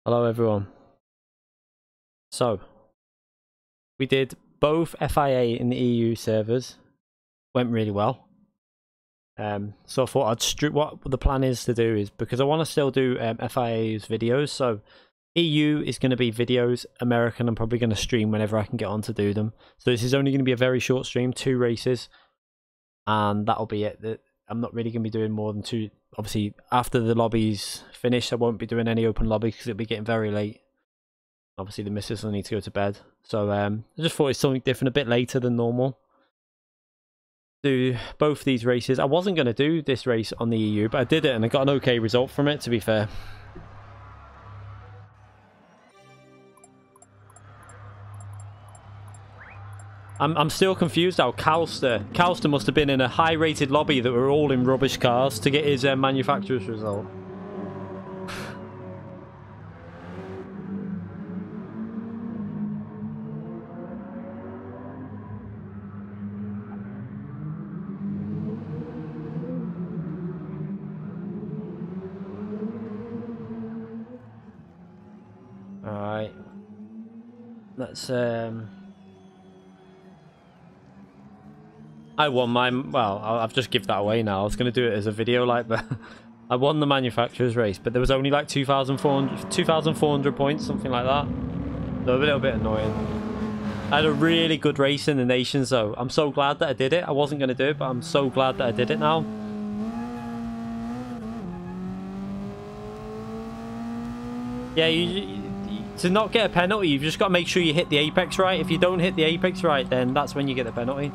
Hello everyone. So, we did both FIA in the EU servers. Went really well. So I thought I'd strip. What the plan is to do is, because I want to still do FIA's videos, so EU is going to be videos, American I'm probably going to stream whenever I can get on to do them. So this is only going to be a very short stream, 2 races, and that'll be it. I'm not really going to be doing more than 2. Obviously, after the lobby's finished, I won't be doing any open lobby because it'll be getting very late. Obviously, the missus will need to go to bed. So I just thought it's something different, a bit later than normal. Do both these races. I wasn't going to do this race on the EU, but I did it and I got an okay result from it, to be fair. I'm still confused how Calster must have been in a high-rated lobby that were all in rubbish cars to get his manufacturer's result. Alright. Let's I won mine. Well, I've just given that away now. I was going to do it as a video, like, but I won the manufacturer's race, but there was only like 2,400 points, something like that. So a little bit annoying. I had a really good race in the nations, though. I'm so glad that I did it. I wasn't going to do it, but I'm so glad that I did it now. Yeah, to not get a penalty, you've just got to make sure you hit the apex right. If you don't hit the apex right, then that's when you get the penalty.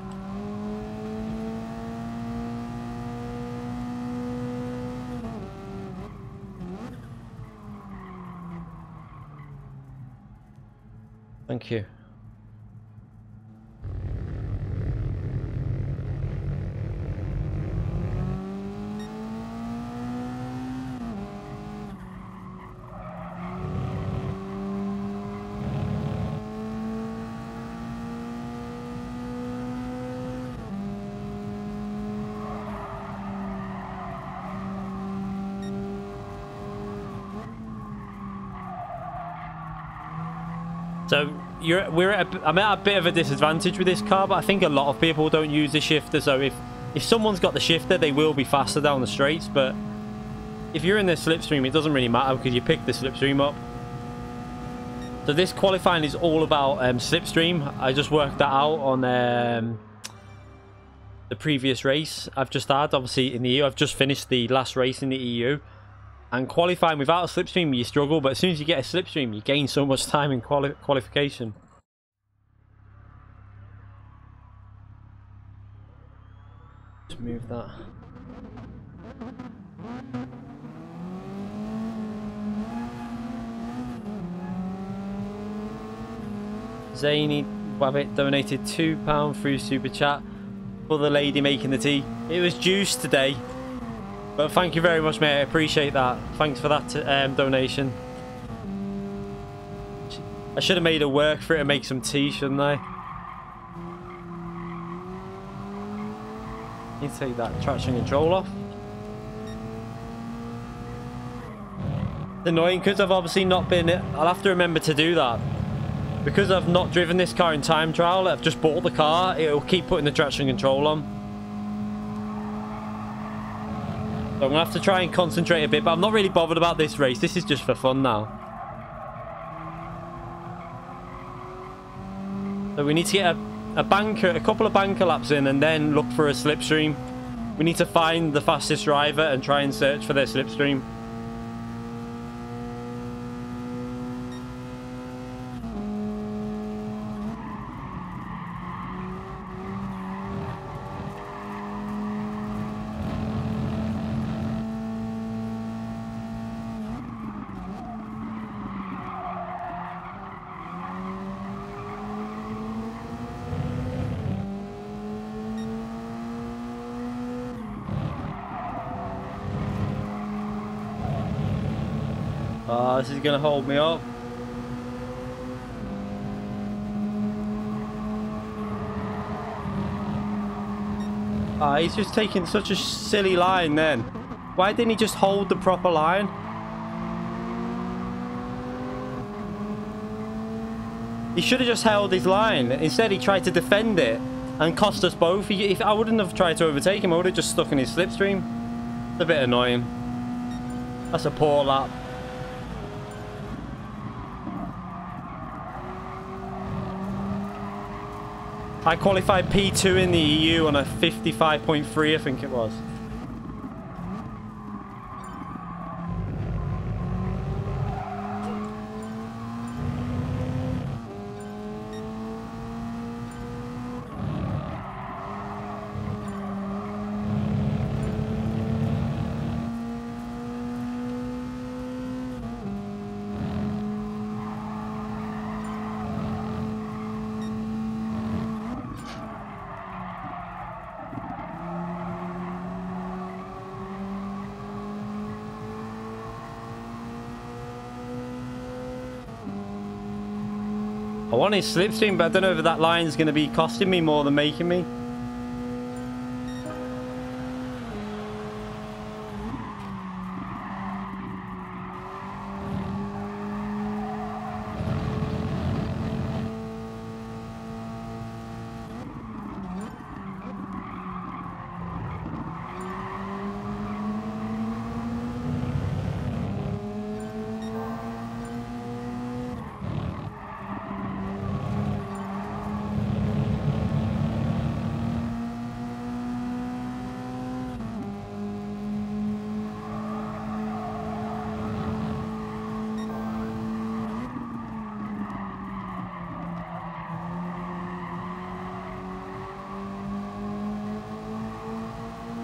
Thank you. So I'm at a bit of a disadvantage with this car, but I think a lot of people don't use the shifter. So if someone's got the shifter, they will be faster down the straights. But if you're in the slipstream, it doesn't really matter because you pick the slipstream up. So this qualifying is all about slipstream. I just worked that out on the previous race I've just had. Obviously in the EU, I've just finished the last race in the EU. And qualifying without a slipstream, you struggle. But as soon as you get a slipstream, you gain so much time in qualification. Just move that. Zany Wabbit donated £2 through Super Chat for the lady making the tea. It was juice today. But thank you very much, mate. I appreciate that. Thanks for that donation. I should have made her work for it and make some tea, shouldn't I? Need to take that traction control off. It's annoying because I've obviously not been... I'll have to remember to do that. Because I've not driven this car in time trial, I've just bought the car. It'll keep putting the traction control on. So I'm going to have to try and concentrate a bit, but I'm not really bothered about this race. This is just for fun now. So we need to get a couple of banker laps in and then look for a slipstream. We need to find the fastest driver and try and search for their slipstream. Oh, this is going to hold me up. Oh, he's just taking such a silly line then. Why didn't he just hold the proper line? He should have just held his line. Instead, he tried to defend it and cost us both. If I wouldn't have tried to overtake him, I would have just stuck in his slipstream. It's a bit annoying. That's a poor lap. I qualified P2 in the EU on a 55.3, I think it was. I want his slipstream, but I don't know if that line is going to be costing me more than making me.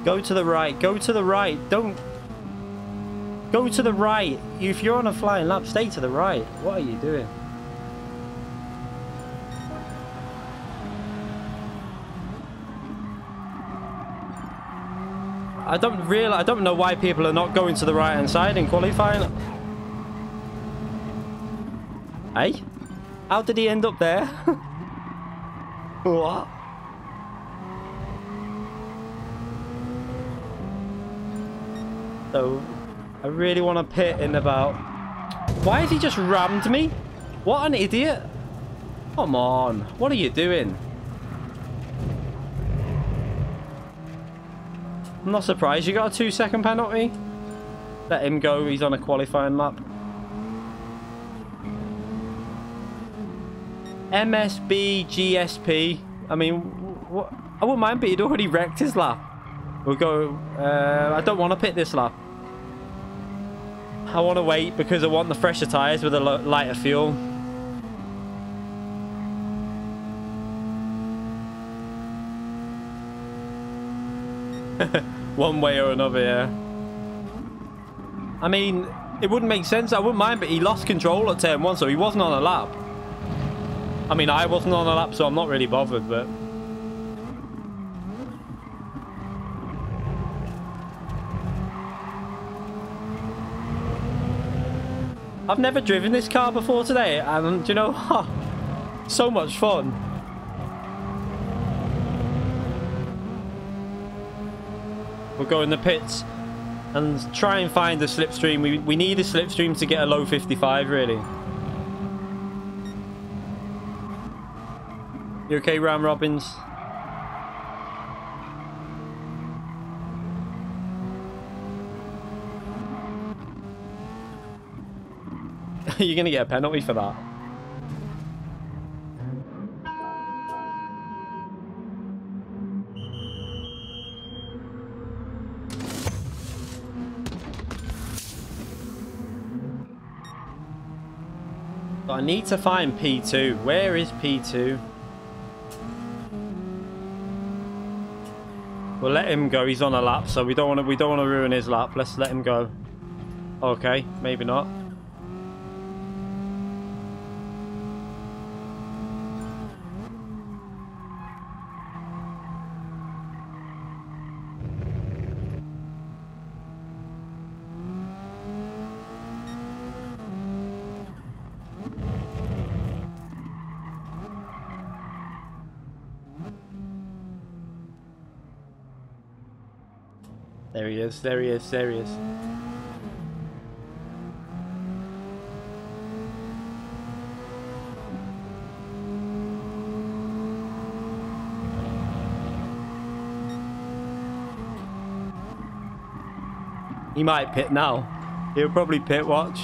Go to the right. Go to the right. Don't... Go to the right. If you're on a flying lap, stay to the right. What are you doing? I don't know why people are not going to the right hand side in qualifying. Hey? How did he end up there? What? So, I really want to pit in about... Why has he just rammed me? What an idiot. Come on. What are you doing? I'm not surprised you got a 2-second penalty. Let him go. He's on a qualifying lap. MSB GSP. I mean, what? I wouldn't mind, but he'd already wrecked his lap. We'll go... I don't want to pit this lap. I want to wait because I want the fresher tyres with a lighter fuel. One way or another, yeah. I mean, it wouldn't make sense. I wouldn't mind, but he lost control at turn 1, so he wasn't on a lap. I mean, I wasn't on a lap, so I'm not really bothered, but... I've never driven this car before today, and do you know what? So much fun. We'll go in the pits and try and find a slipstream. We need a slipstream to get a low 55, really. You okay, Ram Robbins? You're going to get a penalty for that. But I need to find P2. Where is P2? We'll let him go. He's on a lap, so we don't want to ruin his lap. Let's let him go. Okay, maybe not. There he is, there he is, there he is. He might pit now. He'll probably pit, watch.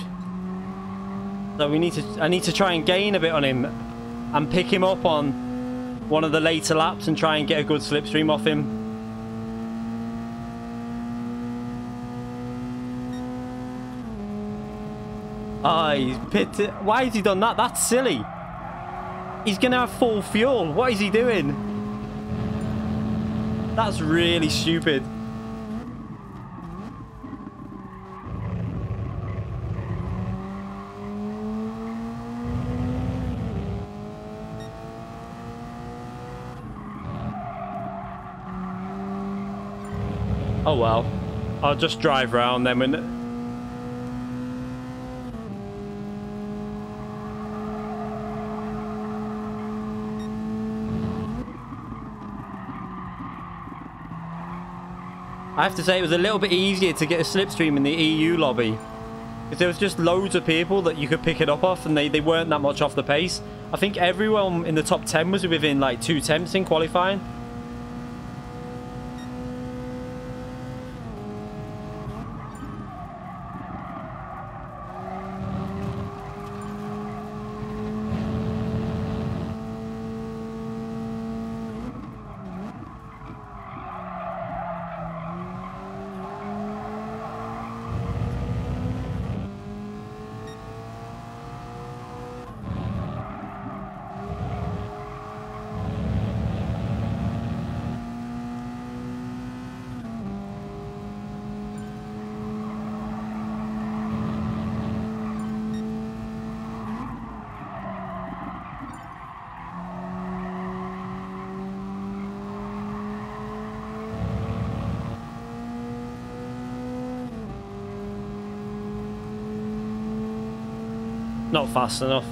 So I need to try and gain a bit on him and pick him up on one of the later laps and try and get a good slipstream off him. Ah, he's pitted. Why has he done that? That's silly. He's gonna have full fuel. What is he doing? That's really stupid. Oh well, I'll just drive round then when... I have to say it was a little bit easier to get a slipstream in the EU lobby. Because there was just loads of people that you could pick it up off and they weren't that much off the pace. I think everyone in the top 10 was within like 2 tenths in qualifying. Not fast enough.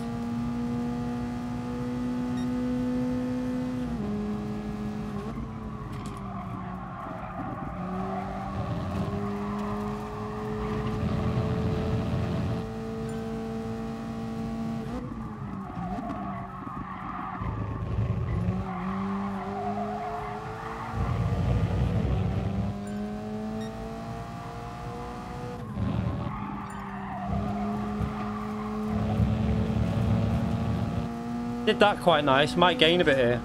Did that quite nice. Might gain a bit here.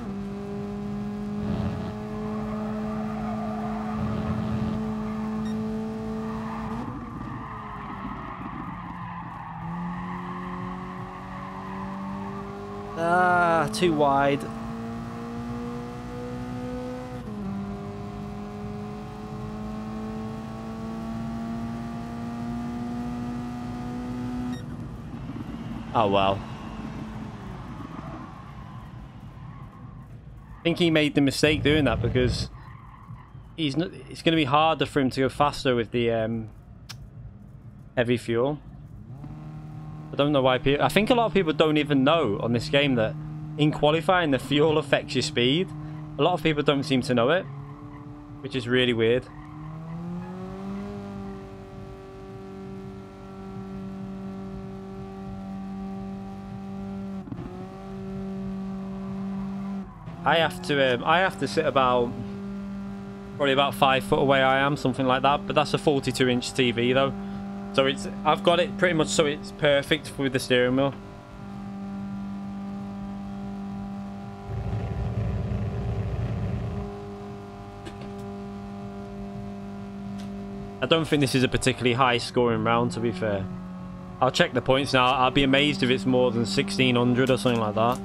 Ah, too wide. Oh well. I think he made the mistake doing that because it's going to be harder for him to go faster with the heavy fuel. I don't know why people... I think a lot of people don't even know on this game that in qualifying the fuel affects your speed. A lot of people don't seem to know it, which is really weird. I have to sit about probably about 5 foot away. I am something like that, but that's a 42-inch TV though, so I've got it pretty much so it's perfect with the steering wheel. I don't think this is a particularly high scoring round, to be fair. I'll check the points now. I'll be amazed if it's more than 1600 or something like that.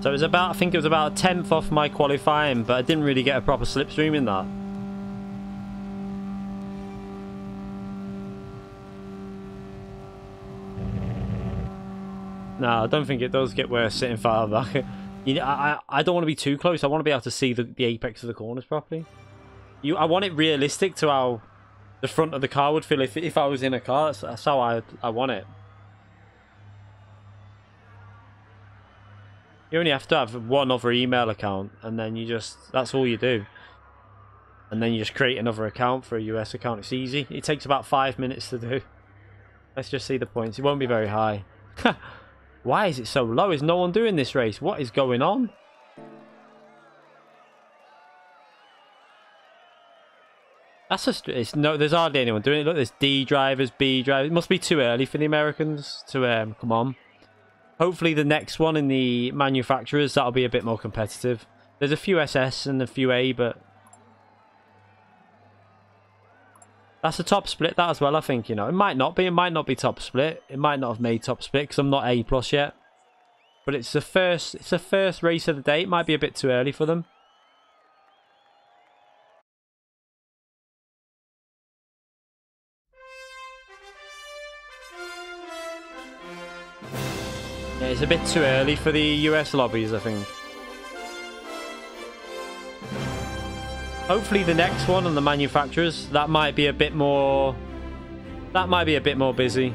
So it was about, I think it was about a 10th off my qualifying, but I didn't really get a proper slipstream in that. No, I don't think it does get worse sitting far back. You know, I don't want to be too close. I want to be able to see the apex of the corners properly. I want it realistic to how the front of the car would feel if I was in a car. That's how I want it. You only have to have one other email account, and then you just, that's all you do. And then you just create another account for a US account. It's easy. It takes about 5 minutes to do. Let's just see the points. It won't be very high. Why is it so low? Is no one doing this race? What is going on? That's just, it's no, there's hardly anyone doing it. Look, there's D drivers, B drivers. It must be too early for the Americans to come on. Hopefully the next one in the manufacturers, that'll be a bit more competitive. There's a few SS and a few A, but that's a top split, that as well, I think, you know. It might not be. It might not be top split. It might not have made top split because I'm not A+ yet. But it's the first race of the day. It might be a bit too early for them. Yeah, it's a bit too early for the US lobbies, I think. Hopefully the next one on the manufacturers, that might be a bit more busy.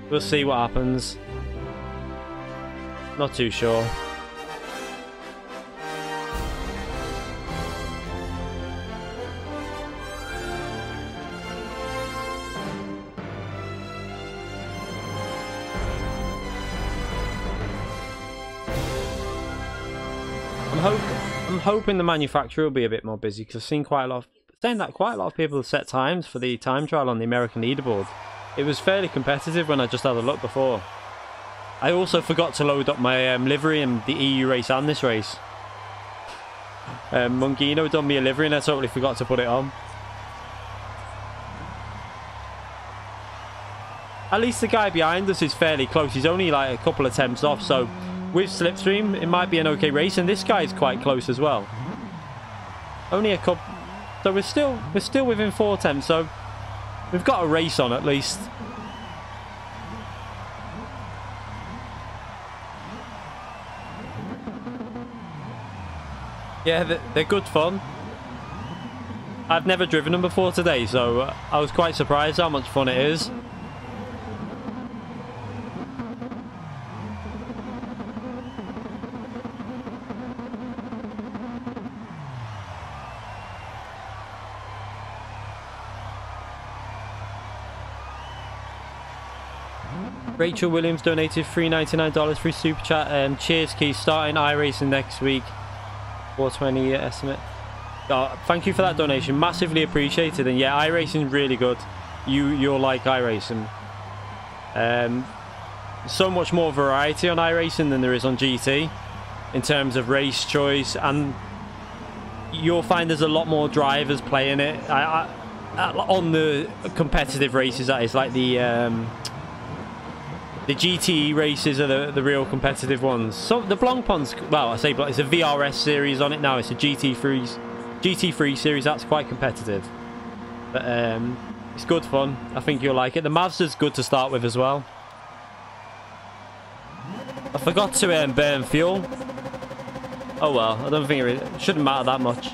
We'll see what happens. Not too sure. I'm hoping the manufacturer will be a bit more busy because I've seen quite a lot of people have set times for the time trial on the American leaderboard. It was fairly competitive when I just had a look before. I also forgot to load up my livery in the EU race and this race. Mungino done me a livery and I totally forgot to put it on. At least the guy behind us is fairly close. He's only like a couple of attempts off, so with Slipstream, it might be an okay race, and this guy is quite close as well. Only a couple, so we're still within 4 attempts, so we've got a race on at least. Yeah, they're good fun. I've never driven them before today, so I was quite surprised how much fun it is. Rachel Williams donated $3.99 through Super Chat. Cheers, Keith. Starting iRacing next week. 420 estimate. Oh, thank you for that donation. Massively appreciated. And yeah, iRacing is really good. You'll like iRacing. So much more variety on iRacing than there is on GT in terms of race choice, and you'll find there's a lot more drivers playing it. On the competitive races, that is, like the GTE races are the real competitive ones. So the Blancpain's, well, I say it's a VRS series on it now. It's a GT3 series. That's quite competitive, but it's good fun. I think you'll like it. The Mazda's good to start with as well. I forgot to burn fuel. Oh well, I don't think it shouldn't matter that much.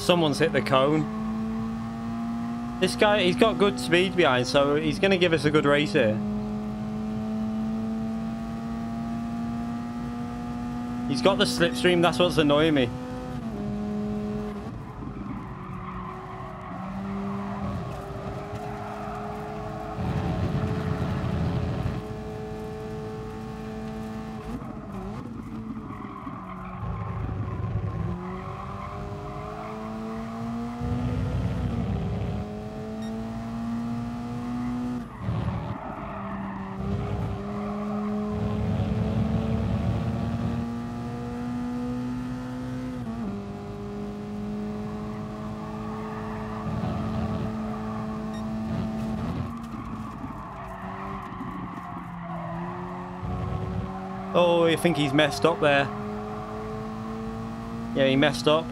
someone's hit the cone. This guy, he's got good speed behind, so he's going to give us a good race here. He's got the slipstream, that's what's annoying me. Oh, I think he's messed up there. Yeah, he messed up.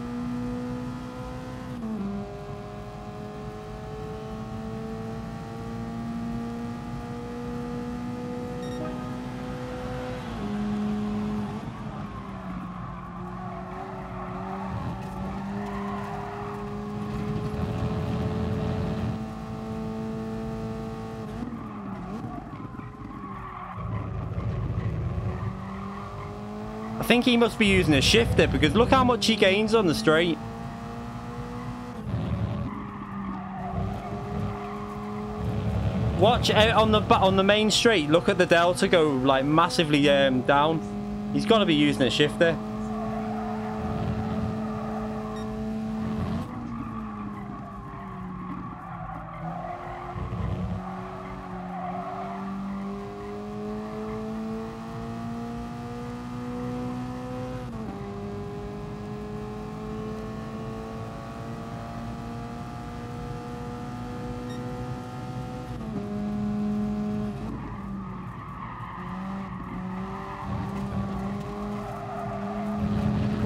I think he must be using a shifter because look how much he gains on the straight. Watch out on the main straight. Look at the delta go like massively down. He's got to be using a shifter.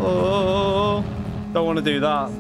Oh, don't want to do that.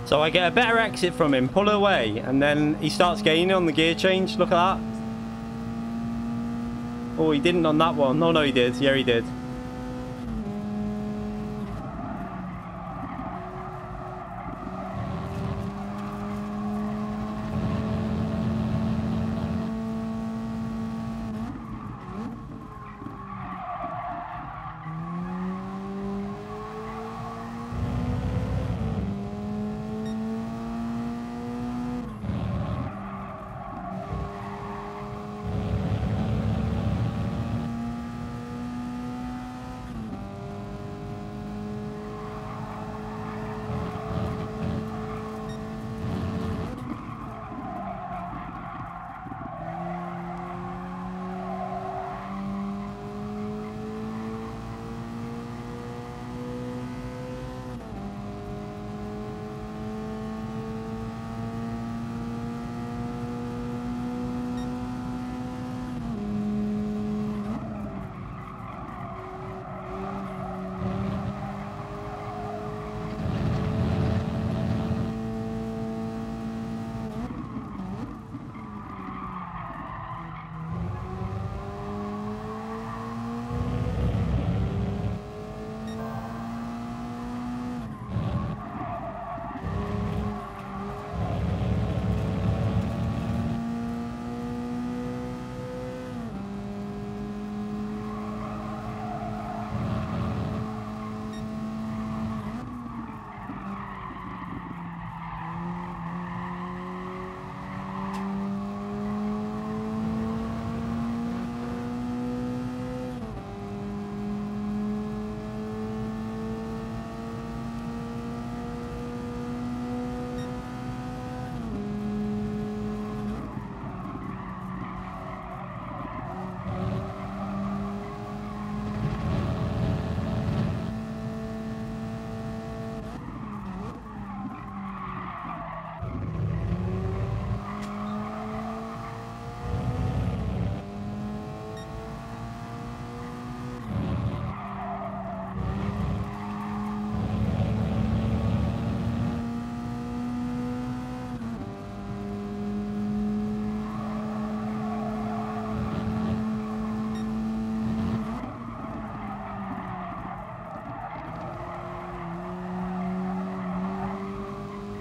So I get a better exit from him, pull away, and then he starts gaining on the gear change. Look at that. Oh, he didn't on that one. No, he did. Yeah, he did.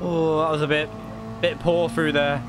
Oh, that was a bit poor through there.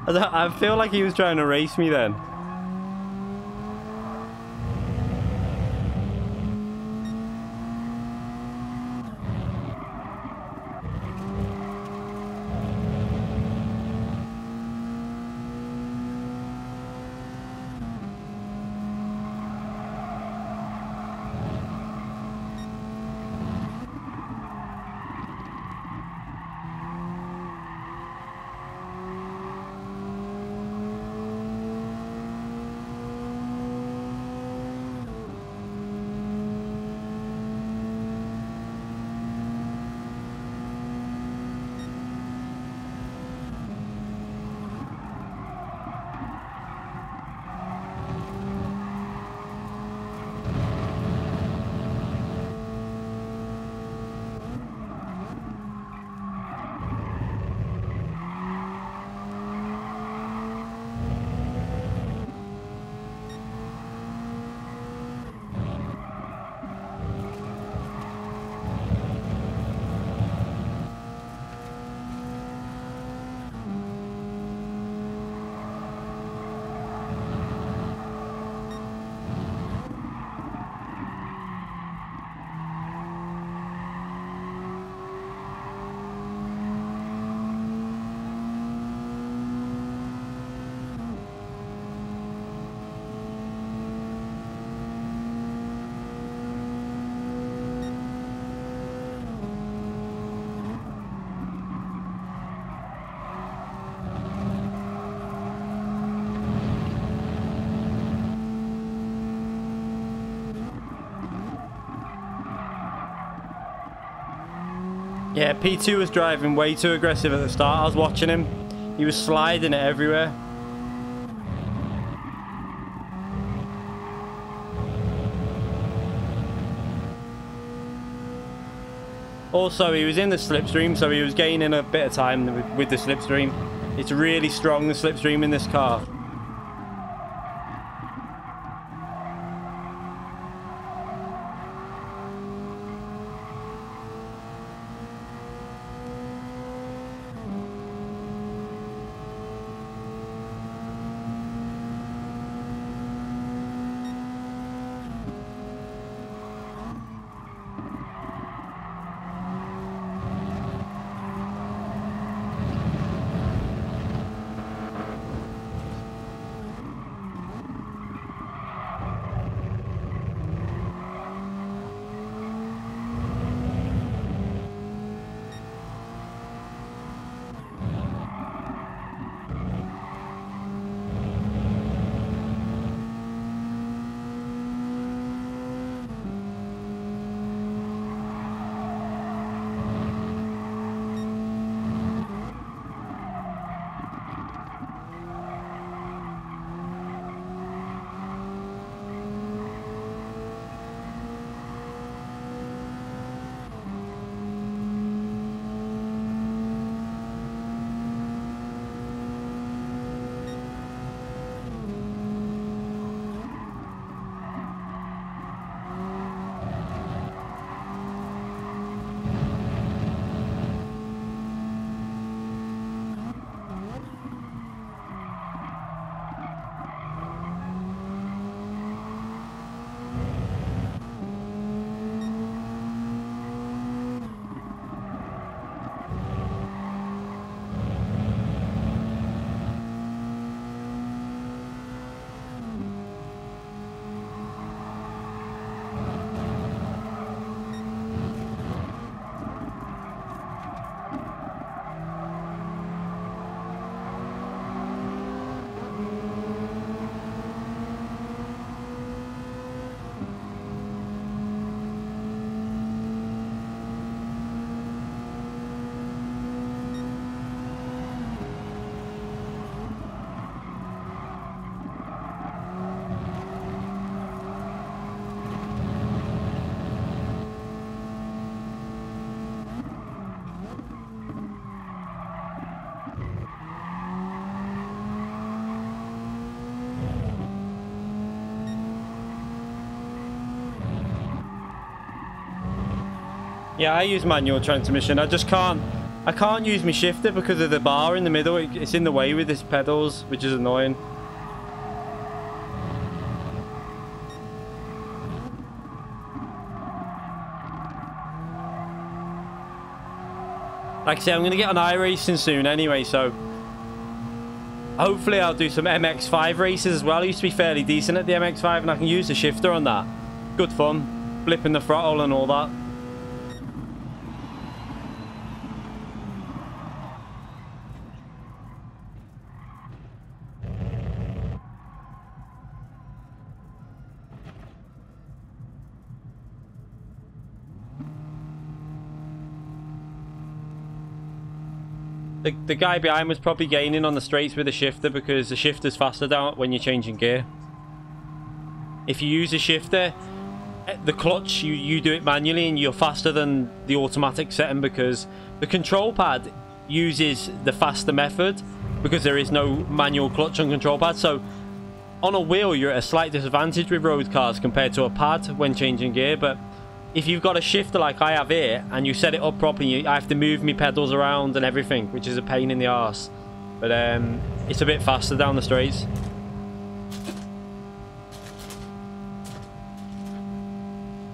I feel like he was trying to race me then. Yeah, P2 was driving way too aggressive at the start. I was watching him. He was sliding it everywhere. Also, he was in the slipstream, so he was gaining a bit of time with the slipstream. It's really strong, the slipstream in this car. Yeah, I use manual transmission. I can't use my shifter because of the bar in the middle. It's in the way with these pedals, which is annoying. Like I say, I'm going to get on iRacing soon anyway, so hopefully I'll do some MX-5 races as well. I used to be fairly decent at the MX-5 and I can use the shifter on that. Good fun. Flipping the throttle and all that. The guy behind was probably gaining on the straights with the shifter because the shifter's faster down when you're changing gear. If you use a shifter, the clutch, you do it manually and you're faster than the automatic setting because the control pad uses the faster method because there is no manual clutch on control pad. So on a wheel, you're at a slight disadvantage with road cars compared to a pad when changing gear. But if you've got a shifter like I have here and you set it up properly, I have to move my pedals around and everything, which is a pain in the arse. But it's a bit faster down the straights.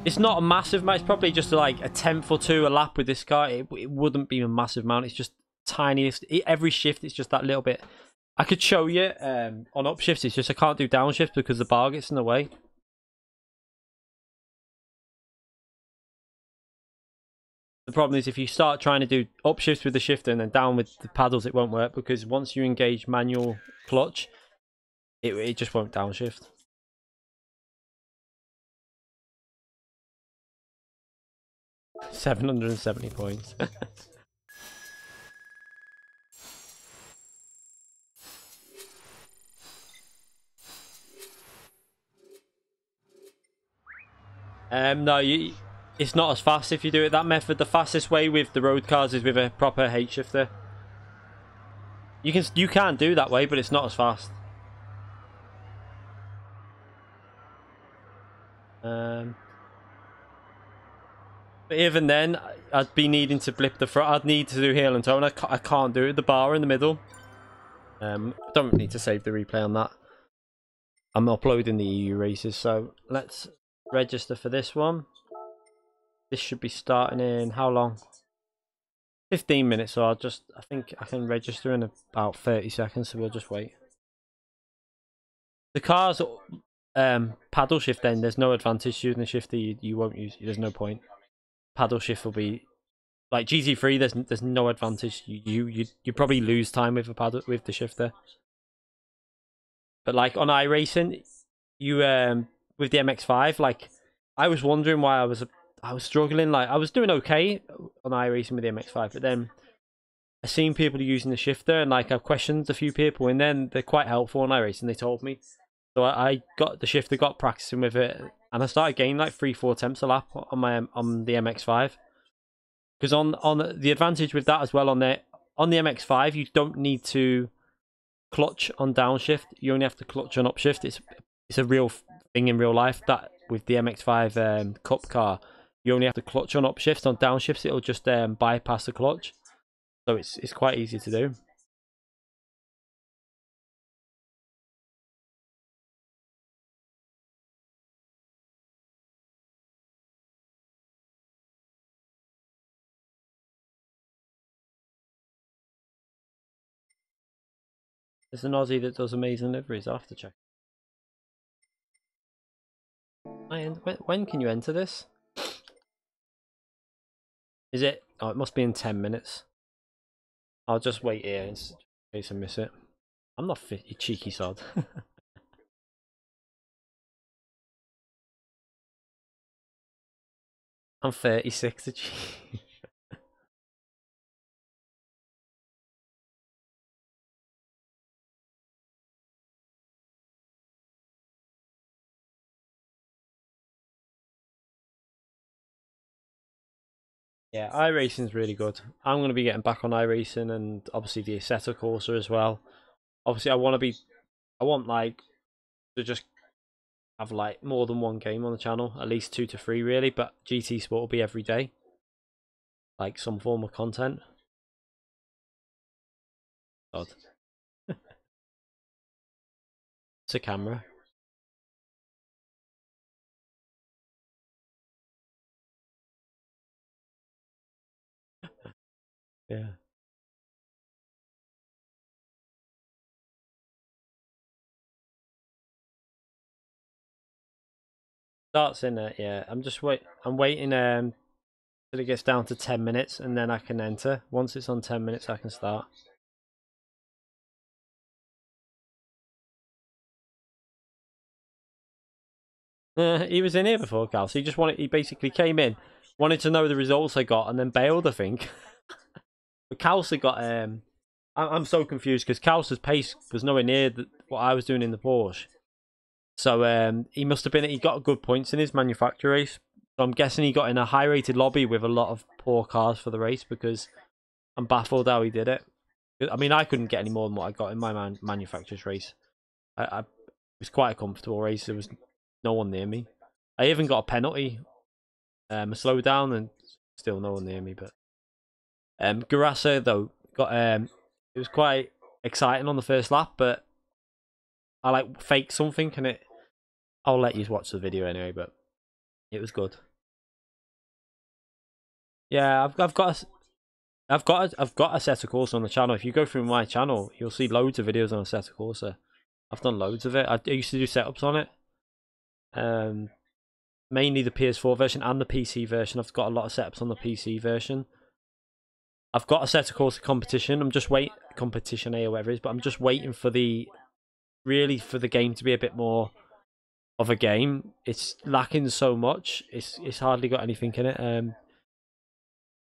It's not a massive amount. It's probably just like a tenth or two a lap with this car. It wouldn't be a massive amount. It's just tiniest. Every shift, it's just that little bit. I could show you on upshifts. It's just I can't do downshifts because the bar gets in the way. The problem is if you start trying to do upshifts with the shifter and then down with the paddles, it won't work because once you engage manual clutch, it just won't downshift. 770 points. No, it's not as fast if you do it that method. The fastest way with the road cars is with a proper H shifter. You can do that way, but it's not as fast. But even then, I'd be needing to blip the front. I'd need to do heel and toe, and I can't do it. The bar in the middle. Don't need to save the replay on that. I'm uploading the EU races, so let's register for this one. This should be starting in how long? 15 minutes, so I think I can register in about 30 seconds, so we'll just wait. The car's paddle shift then, there's no advantage using the shifter, you won't use, there's no point. Paddle shift will be, like GT3, there's no advantage, you probably lose time with the shifter. But like on iRacing, you with the MX-5, like I was wondering why I was struggling. Like I was doing okay on iRacing with the MX-5, but then I seen people using the shifter, and like I've questioned a few people, and then they're quite helpful on iRacing. They told me, so I got the shifter, got practicing with it, and I started gaining like 3-4 attempts a lap on the MX-5. Because on the advantage with that as well on the MX-5, you don't need to clutch on downshift. You only have to clutch on upshift. It's a real thing in real life that with the MX-5 Cup car, you only have to clutch on upshifts. On downshifts, it'll just bypass the clutch. So it's quite easy to do. There's an Aussie that does amazing liveries. I'll have to check. When can you enter this? Is it? Oh, it must be in 10 minutes. I'll just wait here in case I miss it. I'm not fit, you cheeky sod. I'm 36 to cheat. Yeah, iRacing's really good. I'm going to be getting back on iRacing, and obviously the Assetto Corsa as well. Obviously, I want like to just have like more than one game on the channel, at least 2 to 3 really. But GT Sport will be every day, like some form of content. God, it's a camera. Yeah. Starts in it, yeah. I'm waiting till it gets down to 10 minutes, and then I can enter. Once it's on 10 minutes, I can start. He was in here before, Cal. So he basically came in, wanted to know the results I got, and then bailed, I think. But Calcer got I'm so confused because Calcer's pace was nowhere near what I was doing in the Porsche. So he must have he got good points in his manufacturer race. So I'm guessing he got in a high rated lobby with a lot of poor cars for the race, because I'm baffled how he did it. I mean, I couldn't get any more than what I got in my manufacturer's race. It was quite a comfortable race. There was no one near me. I even got a penalty, a slowdown, and still no one near me. But Garassa though got it was quite exciting on the first lap, but I like faked something, and I'll let you watch the video anyway. But it was good. Yeah, I've got a set of Corsa on the channel. If you go through my channel, you'll see loads of videos on a set of Corsa. I've done loads of it. I used to do setups on it. Mainly the PS4 version and the PC version. I've got a lot of setups on the PC version. I've got a set of Corsa competition. I'm just competition A or whatever it is, but I'm just waiting for the game to be a bit more of a game. It's lacking so much. It's hardly got anything in it.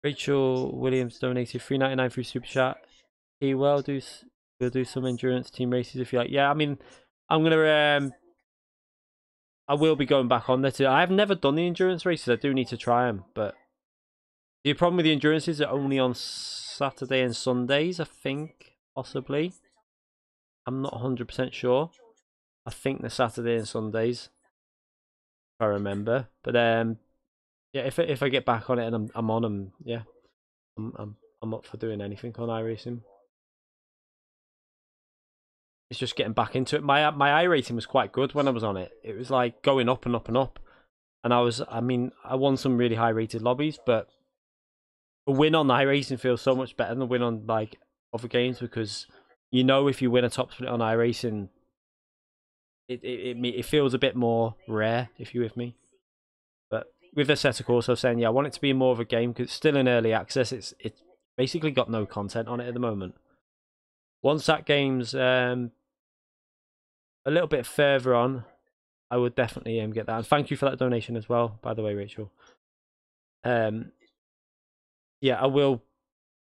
Rachel Williams donated $3.99 through Super Chat. He will do. We'll do some endurance team races if you like. Yeah, I mean, I'm gonna. I will be going back on there too. I've never done the endurance races. I do need to try them, but the problem with the endurance is they're only on Saturday and Sundays. I think possibly. I'm not 100% sure. I think they're Saturday and Sundays, if I remember. But yeah, if I get back on it and I'm on them, yeah, I'm up for doing anything on iRacing. It's just getting back into it. My iRating was quite good when I was on it. It was like going up and up and up, and I mean, I won some really high rated lobbies, but a win on iRacing feels so much better than a win on like other games, because you know if you win a top split on iRacing, it feels a bit more rare, if you're with me. But with Assetto Corsa saying, yeah, I want it to be more of a game because it's still in early access. It's basically got no content on it at the moment. Once that game's a little bit further on, I would definitely get that. And thank you for that donation as well, by the way, Rachel. Yeah, I will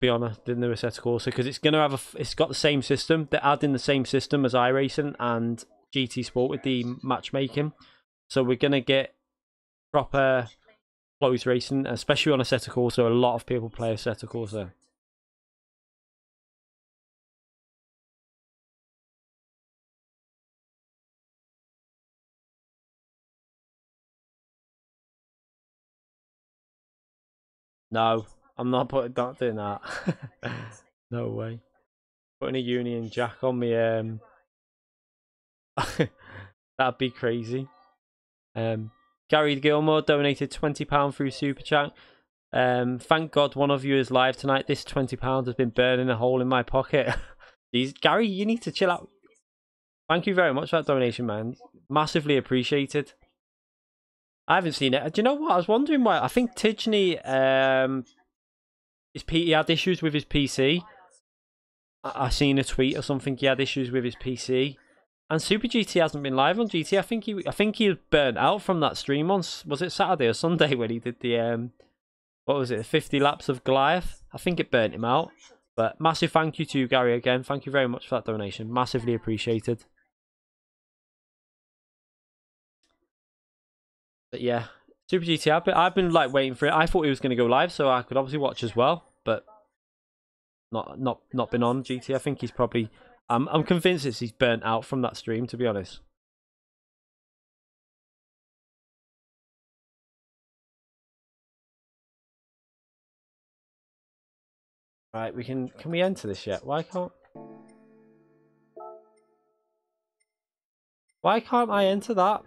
be on the new Assetto Corsa because it's gonna have it's got the same system. They're adding the same system as iRacing and GT Sport with the matchmaking, so we're gonna get proper close racing, especially on Assetto Corsa. A lot of people play Assetto Corsa. No, I'm not doing that. No way. Putting a Union Jack on me, that'd be crazy. Gary Gilmore donated £20 through Super Chat. Thank God one of you is live tonight. This £20 has been burning a hole in my pocket. Jeez, Gary, you need to chill out. Thank you very much for that donation, man. Massively appreciated. I haven't seen it. Do you know what? I was wondering why. I think Tidgney, he had issues with his PC. I seen a tweet or something. He had issues with his PC. And Super GT hasn't been live on GT. I think he burnt out from that stream on, was it Saturday or Sunday when he did the what was it, 50 laps of Goliath? I think it burnt him out. But massive thank you to you, Gary, again. Thank you very much for that donation. Massively appreciated. But yeah, Super GT, I've been like waiting for it. I thought he was going to go live, so I could obviously watch as well. But not been on GT. I think he's probably. I'm convinced he's burnt out from that stream, to be honest. Right, can we enter this yet? Why can't I enter that?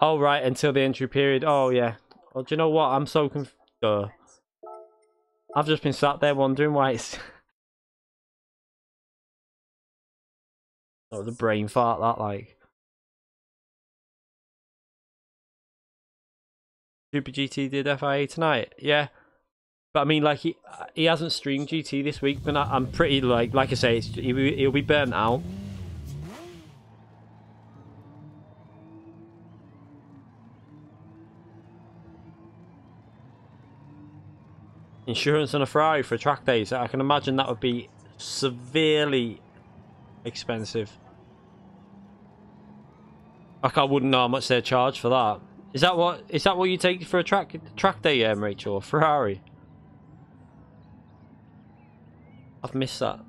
Oh right, until the entry period. Oh yeah. Well, do you know what? I'm so confused. I've just been sat there wondering why it's. Oh, the brain fart that like. Super GT did FIA tonight, yeah. But I mean, like he hasn't streamed GT this week, but I'm pretty like I say, he'll be burnt out. Insurance on a Ferrari for track days. I can imagine that would be severely expensive. Like I wouldn't know how much they charge for that. Is that what you take for a track day, Rachel? Or Ferrari? I've missed that.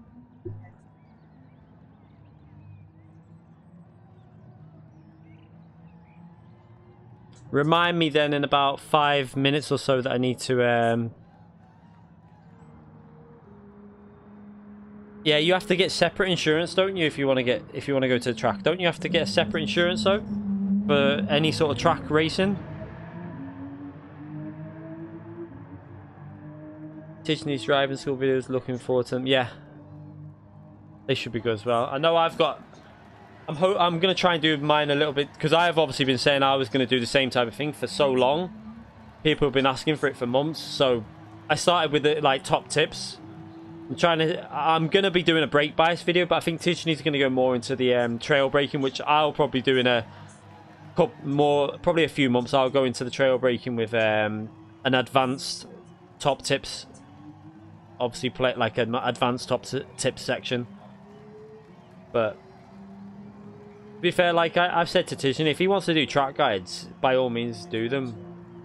Remind me then in about 5 minutes or so that I need to yeah, you have to get separate insurance, don't you, if you want to go to the track? Don't you have to get a separate insurance though for any sort of track racing? Tidgney's driving school videos, looking forward to them. Yeah, they should be good as well. I know I'm gonna try and do mine a little bit because I have obviously been saying I was gonna do the same type of thing for so long. People have been asking for it for months, so I started with the like top tips. I'm gonna be doing a brake bias video, but I think Tidgney's gonna go more into the trail braking, which I'll probably do in a probably a few months, I'll go into the trail braking with an advanced top tips. Obviously, play like an advanced top tips section. But to be fair, like I've said to Tijan, if he wants to do track guides, by all means do them.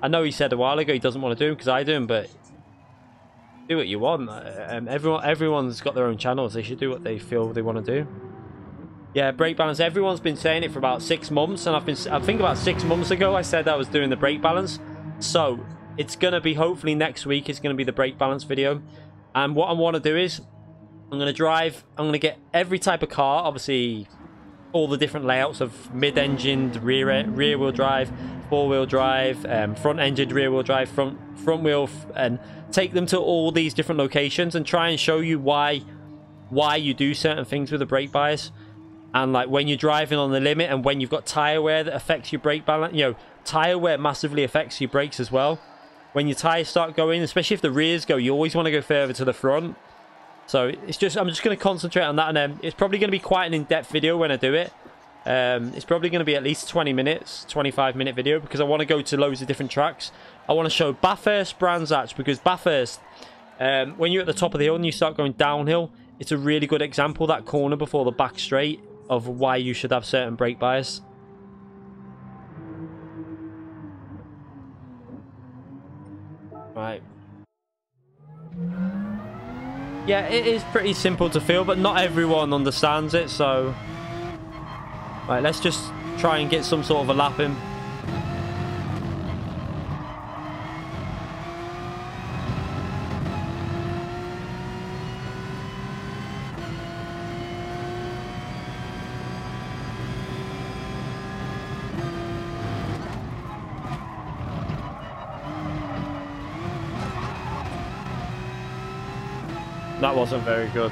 I know he said a while ago he doesn't want to do them because I do them, but do what you want. Everyone's got their own channels. They should do what they feel they want to do. Yeah, brake balance. Everyone's been saying it for about 6 months, and I think about 6 months ago I said I was doing the brake balance. So it's gonna be, hopefully next week, it's gonna be the brake balance video. And what I want to do is I'm gonna get every type of car, obviously all the different layouts of mid-engined, rear-wheel drive, four-wheel drive, front-engined rear-wheel drive, front wheel, and take them to all these different locations and try and show you why you do certain things with the brake bias. And like when you're driving on the limit, and when you've got tire wear that affects your brake balance, you know, tire wear massively affects your brakes as well. When your tires start going, especially if the rears go, you always want to go further to the front. So it's just, I'm just going to concentrate on that, and then it's probably going to be quite an in-depth video when I do it. It's probably going to be at least 20 minutes, 25-minute video, because I want to go to loads of different tracks. I want to show Bathurst, Brands Hatch, because Bathurst, when you're at the top of the hill and you start going downhill, it's a really good example, that corner before the back straight, of why you should have certain brake bias. Right. Yeah, it is pretty simple to feel, but not everyone understands it, so... Right, let's just try and get some sort of a lap in. That wasn't very good.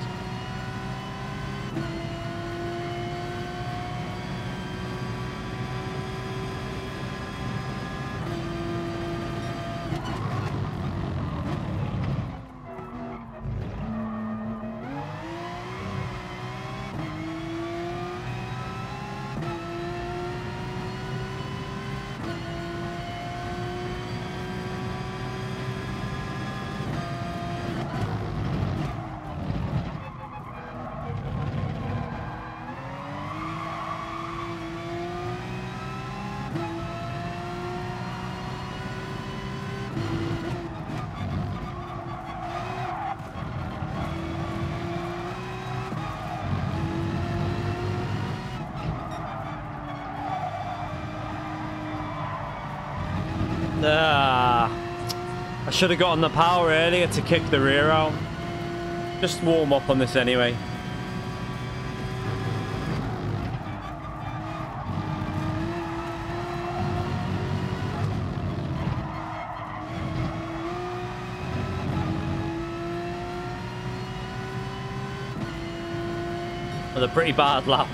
I should have gotten the power earlier to kick the rear out. Just warm up on this anyway. With a pretty bad lap.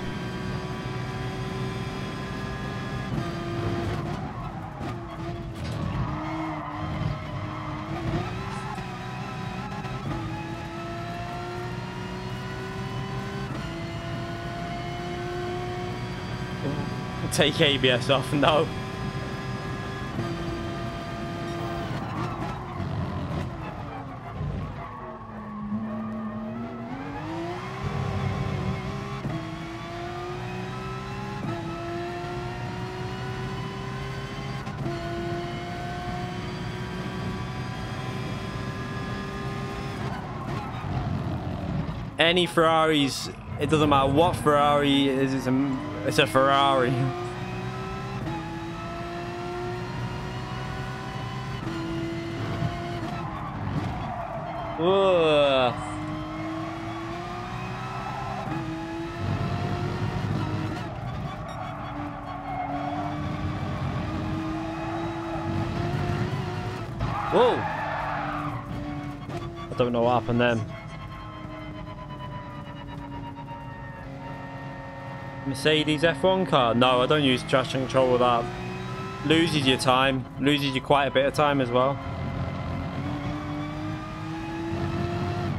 Take ABS off, no. Any Ferraris, it doesn't matter what Ferrari it is, it's a Ferrari. Ugh. Whoa! I don't know what happened then. Mercedes F1 car? No, I don't use traction control with that. Loses your time. Loses you quite a bit of time as well.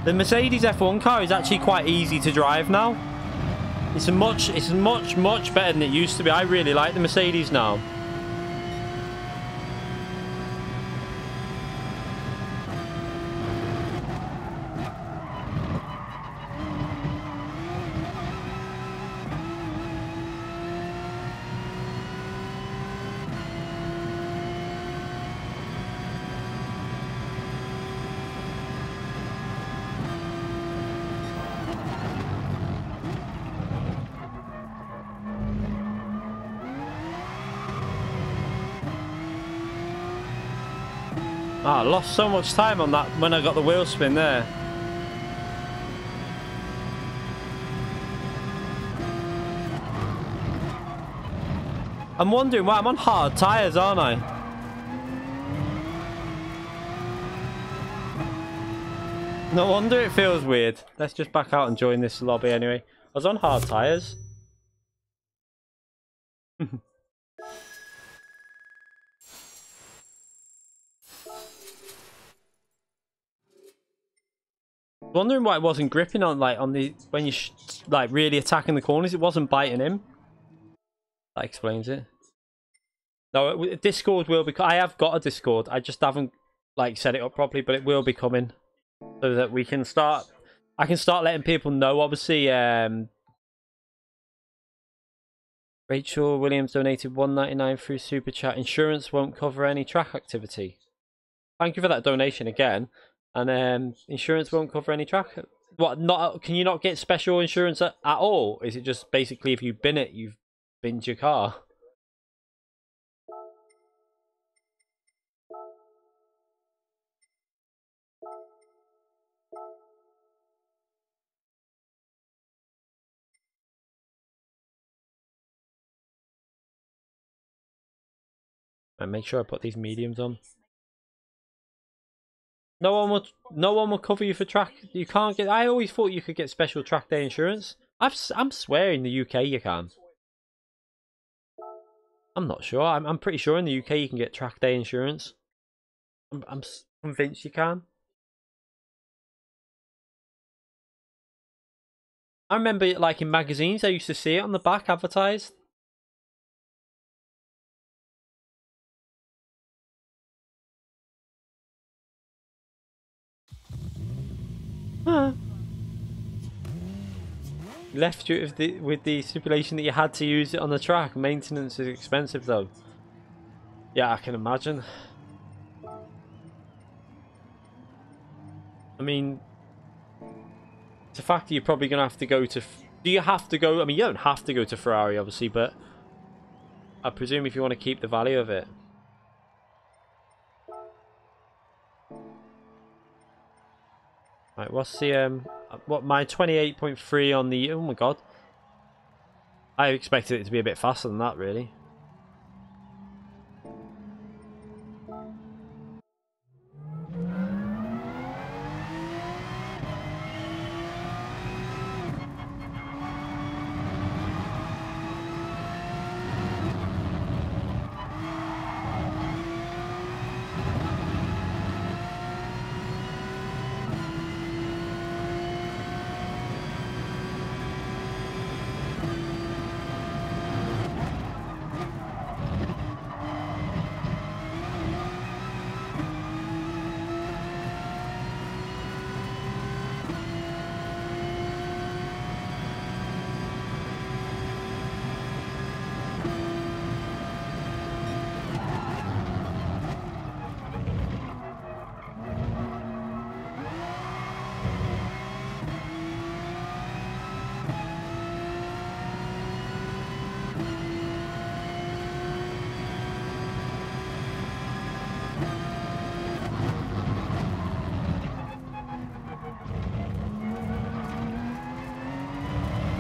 The Mercedes F1 car is actually quite easy to drive now. It's much better than it used to be. I really like the Mercedes now. Oh, I lost so much time on that when I got the wheel spin there. I'm wondering why I'm on hard tyres, aren't I? No wonder it feels weird. Let's just back out and join this lobby anyway. I was on hard tyres. Wondering why it wasn't gripping on when you like really attacking the corners. It wasn't biting him. That explains it. No, Discord will be. I have got a Discord. I just haven't like set it up properly, but it will be coming so that we can start. I can start letting people know. Obviously, Rachel Williams donated $1.99 through Super Chat. Insurance won't cover any track activity. Thank you for that donation again. And insurance won't cover any track. What? Not? Can you not get special insurance at all? Is it just basically if you bin it, you've binned your car? And make sure I put these mediums on. No one will cover you for track. You can't get. I always thought you could get special track day insurance. I'm swearing the UK you can. I'm not sure. I'm pretty sure in the UK you can get track day insurance. I'm convinced you can. I remember it like in magazines. I used to see it on the back advertised. Huh. Left you with the stipulation that you had to use it on the track. Maintenance is expensive though. Yeah, I can imagine. I mean, it's a fact that you're probably going to have to go to... Do you have to go... I mean, you don't have to go to Ferrari, obviously, but I presume if you want to keep the value of it. Right, what's the... what, my 28.3 on the... Oh my god. I expected it to be a bit faster than that, really.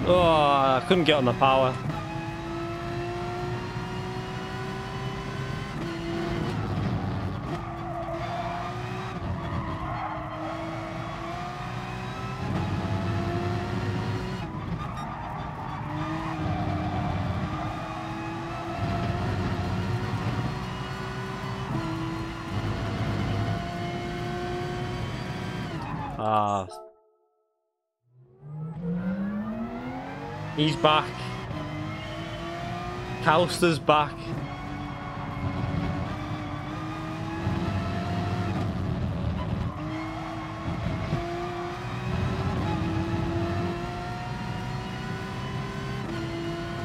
Oh, I couldn't get on the power. He's back. Calster's back.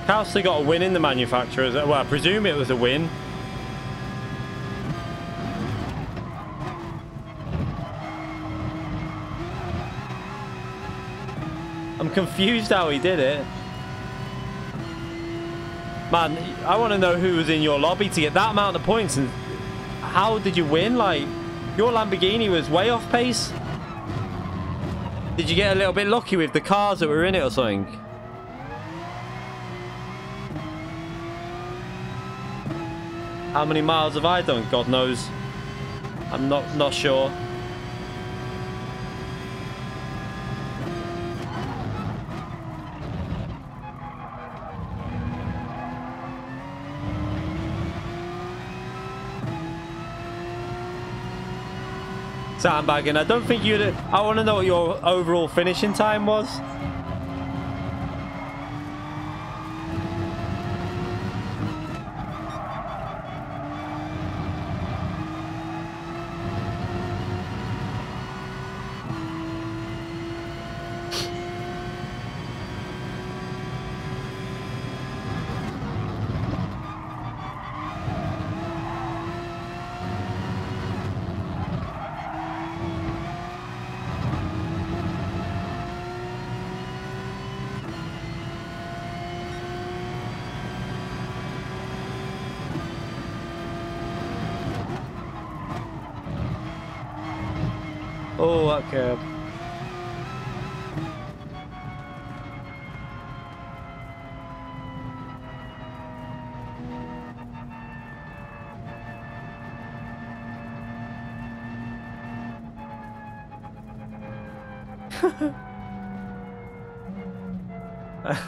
Calster got a win in the manufacturers. Well, I presume it was a win. I'm confused how he did it. Man, I want to know who was in your lobby to get that amount of points, and how did you win? Like, your Lamborghini was way off pace. Did you get a little bit lucky with the cars that were in it or something? How many miles have I done? God knows. I'm not sure. Sandbagging. I don't think you'd... I want to know what your overall finishing time was. Oh, that curb.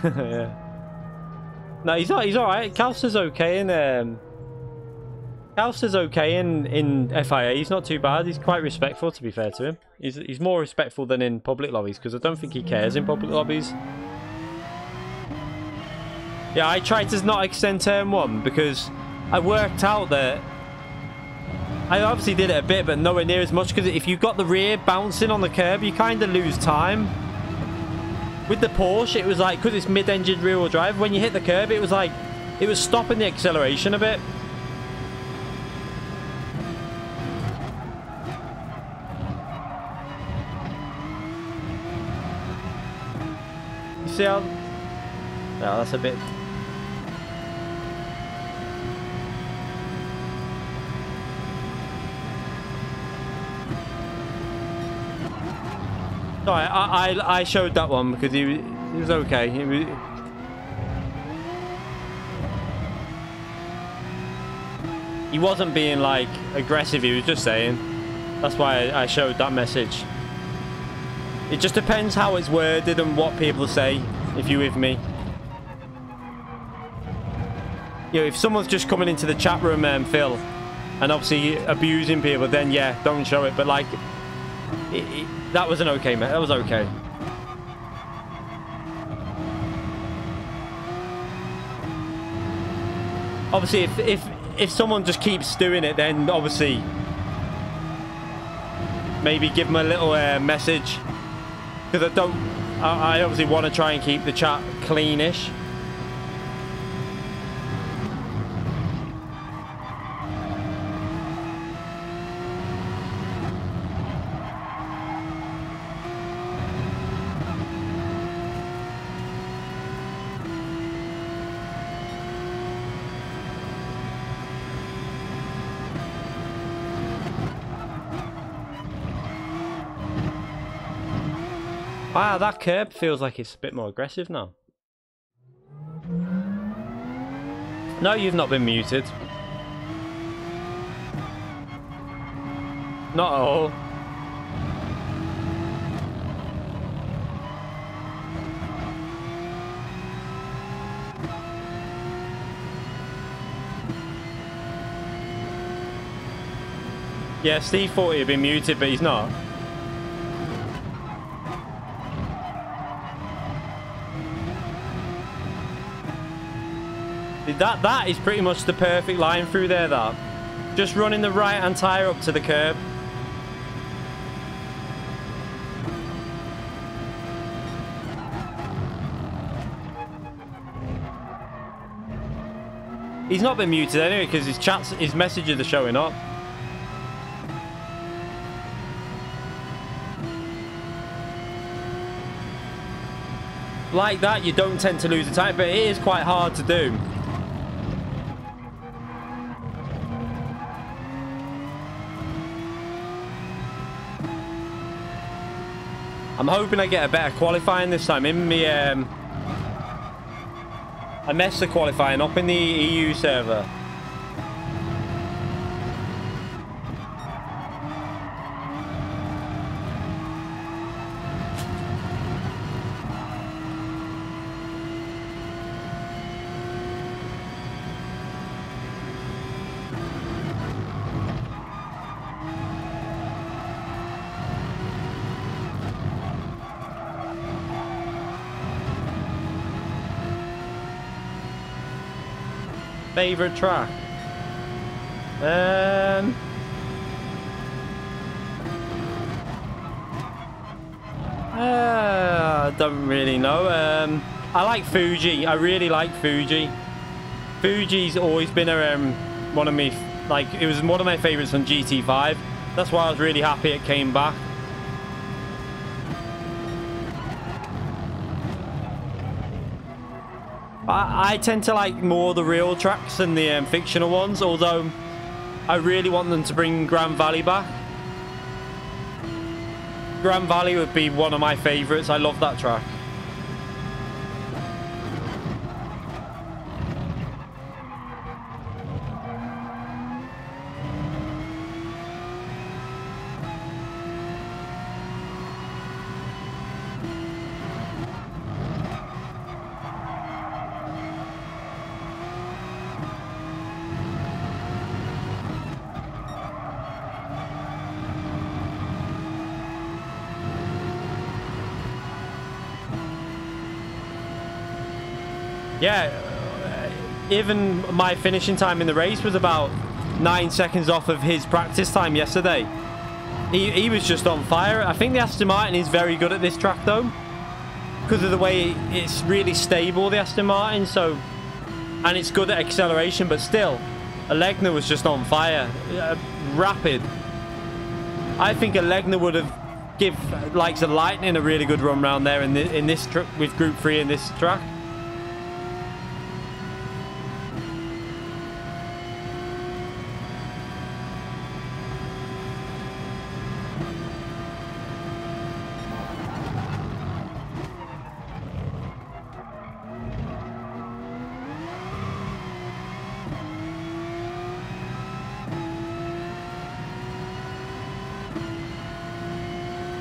Yeah. No, he's alright. Calster's okay in Calster's okay in FIA. He's not too bad. He's quite respectful, to be fair to him. He's more respectful than in public lobbies, because I don't think he cares in public lobbies. Yeah, I tried to not extend turn 1 because I worked out that I obviously did it a bit, but nowhere near as much, because if you've got the rear bouncing on the curb, you kind of lose time. With the Porsche, it was like, because it's mid-engine rear-wheel drive, when you hit the curb, it was like, it was stopping the acceleration a bit. You see how... Yeah, that's a bit... Sorry, I showed that one because he was okay. He wasn't being like aggressive, he was just saying. That's why I showed that message. It just depends how it's worded and what people say, if you're with me. You know, if someone's just coming into the chat room, Phil, and obviously abusing people, then yeah, don't show it. But like, that was an okay, mate. That was okay. Obviously, if someone just keeps doing it, then obviously maybe give them a little message, because I obviously want to try and keep the chat cleanish. Wow, that curb feels like it's a bit more aggressive now. No, you've not been muted. Not at all. Yeah, Steve thought he'd been muted, but he's not. That is pretty much the perfect line through there, that. Just running the right-hand tyre up to the curb. He's not been muted anyway because his messages are showing up. Like that, you don't tend to lose the time, but it is quite hard to do. I'm hoping I get a better qualifying this time. In the I messed the qualifying up in the EU server. Favorite track? I don't really know. I like Fuji. I really like Fuji. Fuji's always been one of me. Like, it was one of my favorites on GT5. That's why I was really happy it came back. I tend to like more the real tracks than the fictional ones, although I really want them to bring Grand Valley back. Grand Valley would be one of my favourites. I love that track. Yeah, even my finishing time in the race was about 9 seconds off of his practice time yesterday. He was just on fire. I think the Aston Martin is very good at this track though, because of the way it's really stable, the Aston Martin, so, and it's good at acceleration, but still, Elegna was just on fire. Rapid. I think Elegna would have give likes of Lightning a really good run round there in this truck with Group 3 in this track.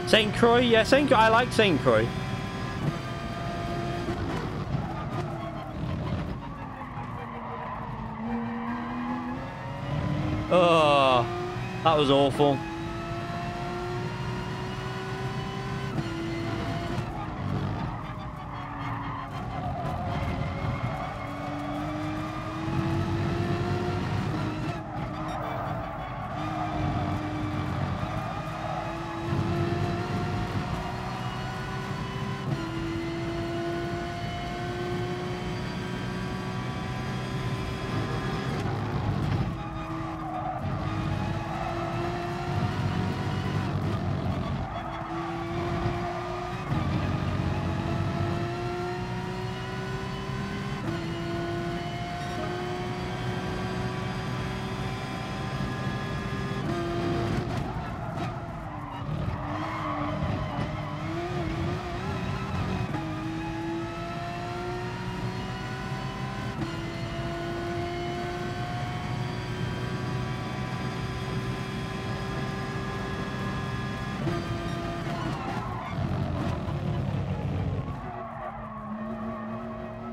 St. Croix, yeah, I like St. Croix. Oh, that was awful.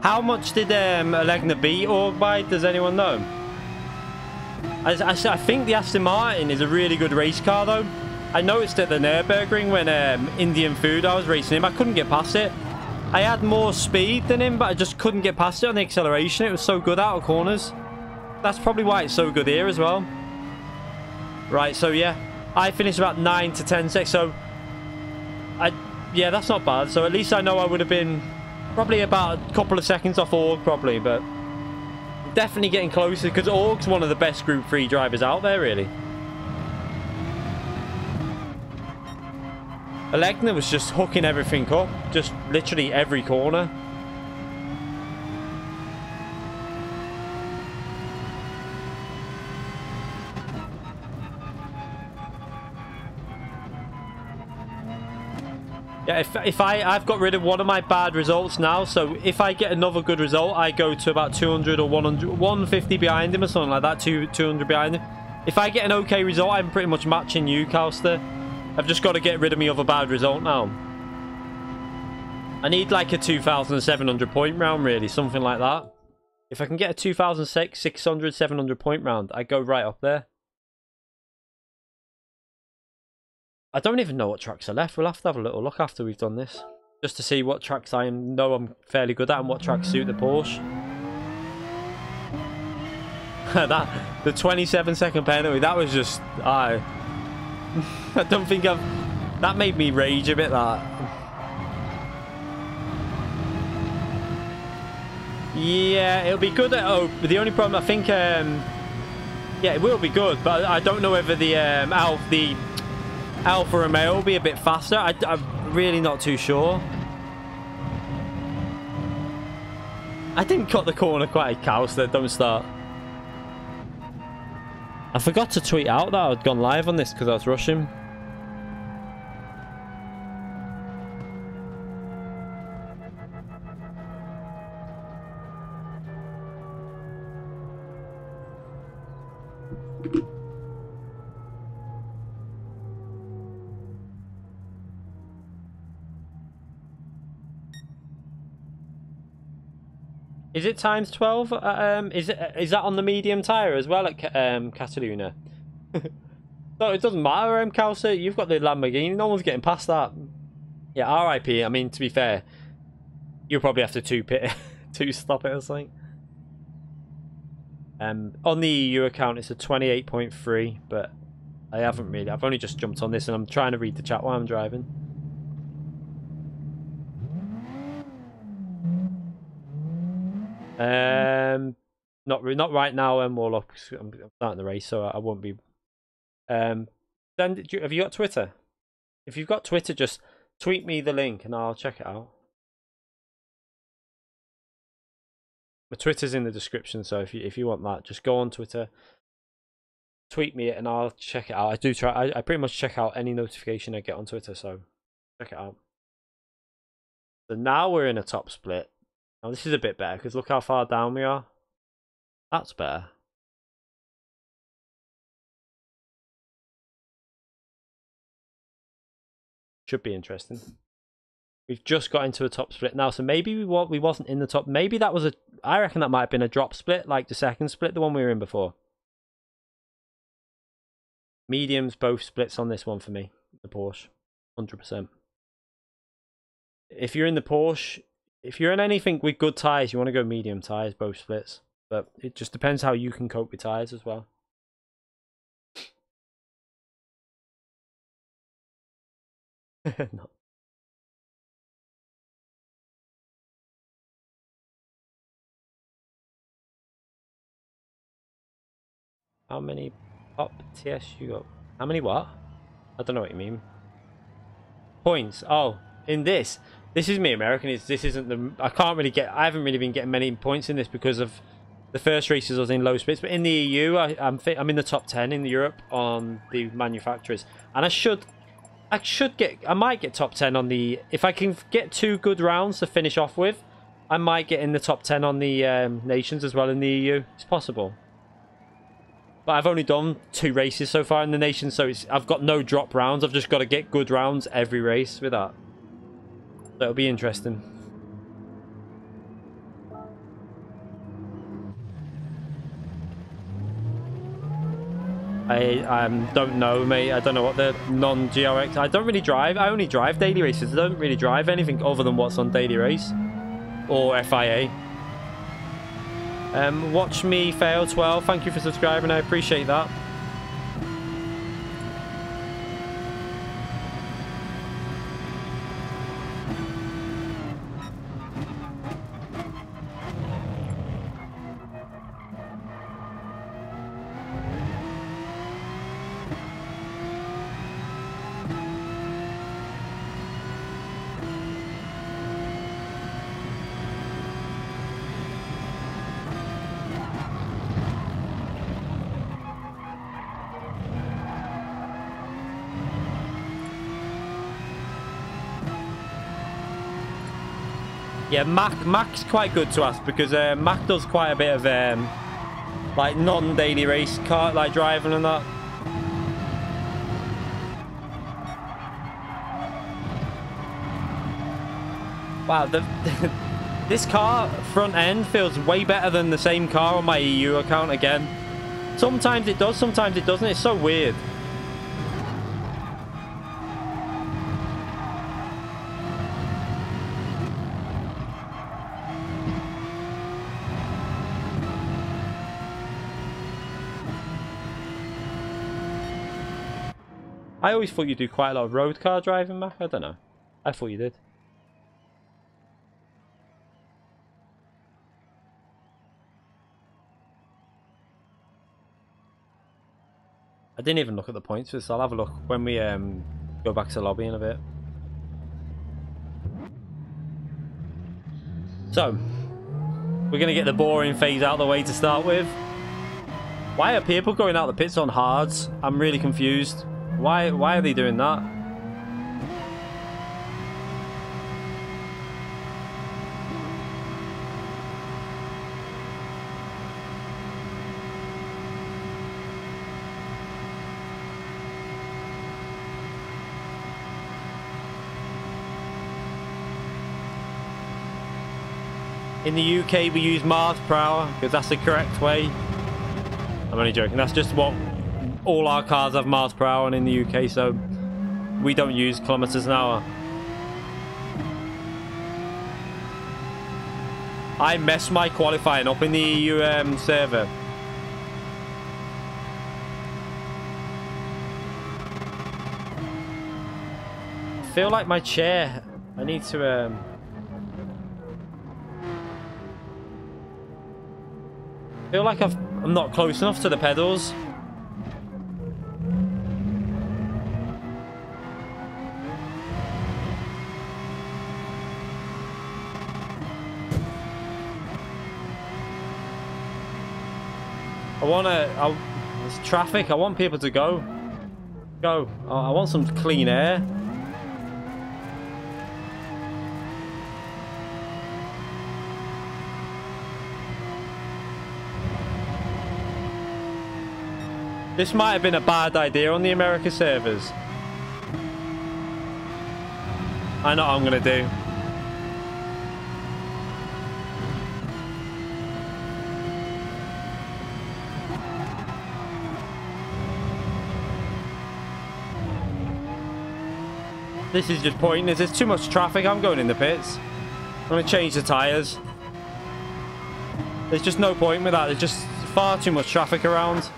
How much did Elegna beat Org by? Does anyone know? I think the Aston Martin is a really good race car though. I noticed at the Nürburgring when Indian Food I was racing him, I couldn't get past it. I had more speed than him, but I just couldn't get past it on the acceleration. It was so good out of corners. That's probably why it's so good here as well. Right, so yeah, I finished about 9 to 10 seconds. So, yeah, that's not bad. So at least I know I would have been probably about a couple of seconds off Org, probably, but definitely getting closer because Org's one of the best Group 3 drivers out there, really. Elegna was just hooking everything up, just literally every corner. Yeah, if I've got rid of one of my bad results now, so if I get another good result, I go to about 200 or 100, 150 behind him or something like that, 200 behind him. If I get an okay result, I'm pretty much matching you, Calster. I've just got to get rid of my other bad result now. I need like a 2,700 point round, really, something like that. If I can get a 2,600, 700 point round, I go right up there. I don't even know what tracks are left. We'll have to have a little look after we've done this, just to see what tracks I know I'm fairly good at and what tracks suit the Porsche. The 27-second penalty, that was just... I don't think I've... That made me rage a bit, that. Yeah, it'll be good. Oh, but the only problem, I think... yeah, it will be good, but I don't know whether the Alfa Romeo will be a bit faster. I'm really not too sure. I didn't cut the corner quite, Calster. Don't start. I forgot to tweet out that I'd gone live on this because I was rushing. Is it times 12? Is that on the medium tire as well at Cataluna? So it doesn't matter, Calcer. You've got the Lamborghini. No one's getting past that. Yeah, RIP. I mean, to be fair, you'll probably have to two-stop it or something. On the EU account, it's a 28.3, but I haven't really. I've only just jumped on this, and I'm trying to read the chat while I'm driving. Not right now. Warlock. I'm starting the race, so I won't be. Then have you got Twitter? If you've got Twitter, just tweet me the link and I'll check it out. My Twitter's in the description, so if you want that, just go on Twitter, tweet me it, and I'll check it out. I do try. I pretty much check out any notification I get on Twitter, so check it out. So now we're in a top split. Now this is a bit better because look how far down we are. That's better. Should be interesting. We've just got into a top split now, so maybe we wasn't in the top. Maybe that was I reckon that might have been a drop split, like the second split, the one we were in before. Mediums, both splits on this one for me. The Porsche, 100%. If you're in the Porsche, if you're in anything with good tyres, you want to go medium tyres, both splits. But it just depends how you can cope with tyres as well. No. How many pop TS you got? How many what? I don't know what you mean. Points. Oh, in this. This is me, American. This isn't the... I haven't really been getting many points in this because of the first races I was in low splits. But in the EU, I'm in the top 10 in Europe on the manufacturers. And I might get top 10 on the... If I can get 2 good rounds to finish off with, I might get in the top 10 on the nations as well in the EU. It's possible. But I've only done 2 races so far in the nation, so I've got no drop rounds. I've just got to get good rounds every race with that. So it'll be interesting. I don't know, mate. I don't know what the non-GRX... I don't really drive. I only drive daily races. I don't really drive anything other than what's on daily race. Or FIA. Watch me fail 12. Thank you for subscribing. I appreciate that. Yeah, Mac's quite good to ask because Mac does quite a bit of like non-daily race car like driving and that. Wow, this car front end feels way better than the same car on my EU account again. Sometimes it does, sometimes it doesn't. It's so weird. I always thought you do quite a lot of road car driving, Mac. I don't know. I thought you did. I didn't even look at the points for this. I'll have a look when we go back to the lobby in a bit. So, we're going to get the boring phase out of the way to start with. Why are people going out the pits on hards? I'm really confused. Why are they doing that? In the UK we use miles per hour because that's the correct way. I'm only joking. That's just what all our cars have, miles per hour, and in the UK, so we don't use kilometers an hour. I messed my qualifying up in the EU server. I feel like my chair. I need to I feel like I'm not close enough to the pedals. There's traffic. I want people to go. I want some clean air. This might have been a bad idea on the America servers. I know what I'm gonna do. This is just pointless. There's too much traffic. I'm going in the pits. I'm gonna change the tires. There's just no point with that. There's just far too much traffic around.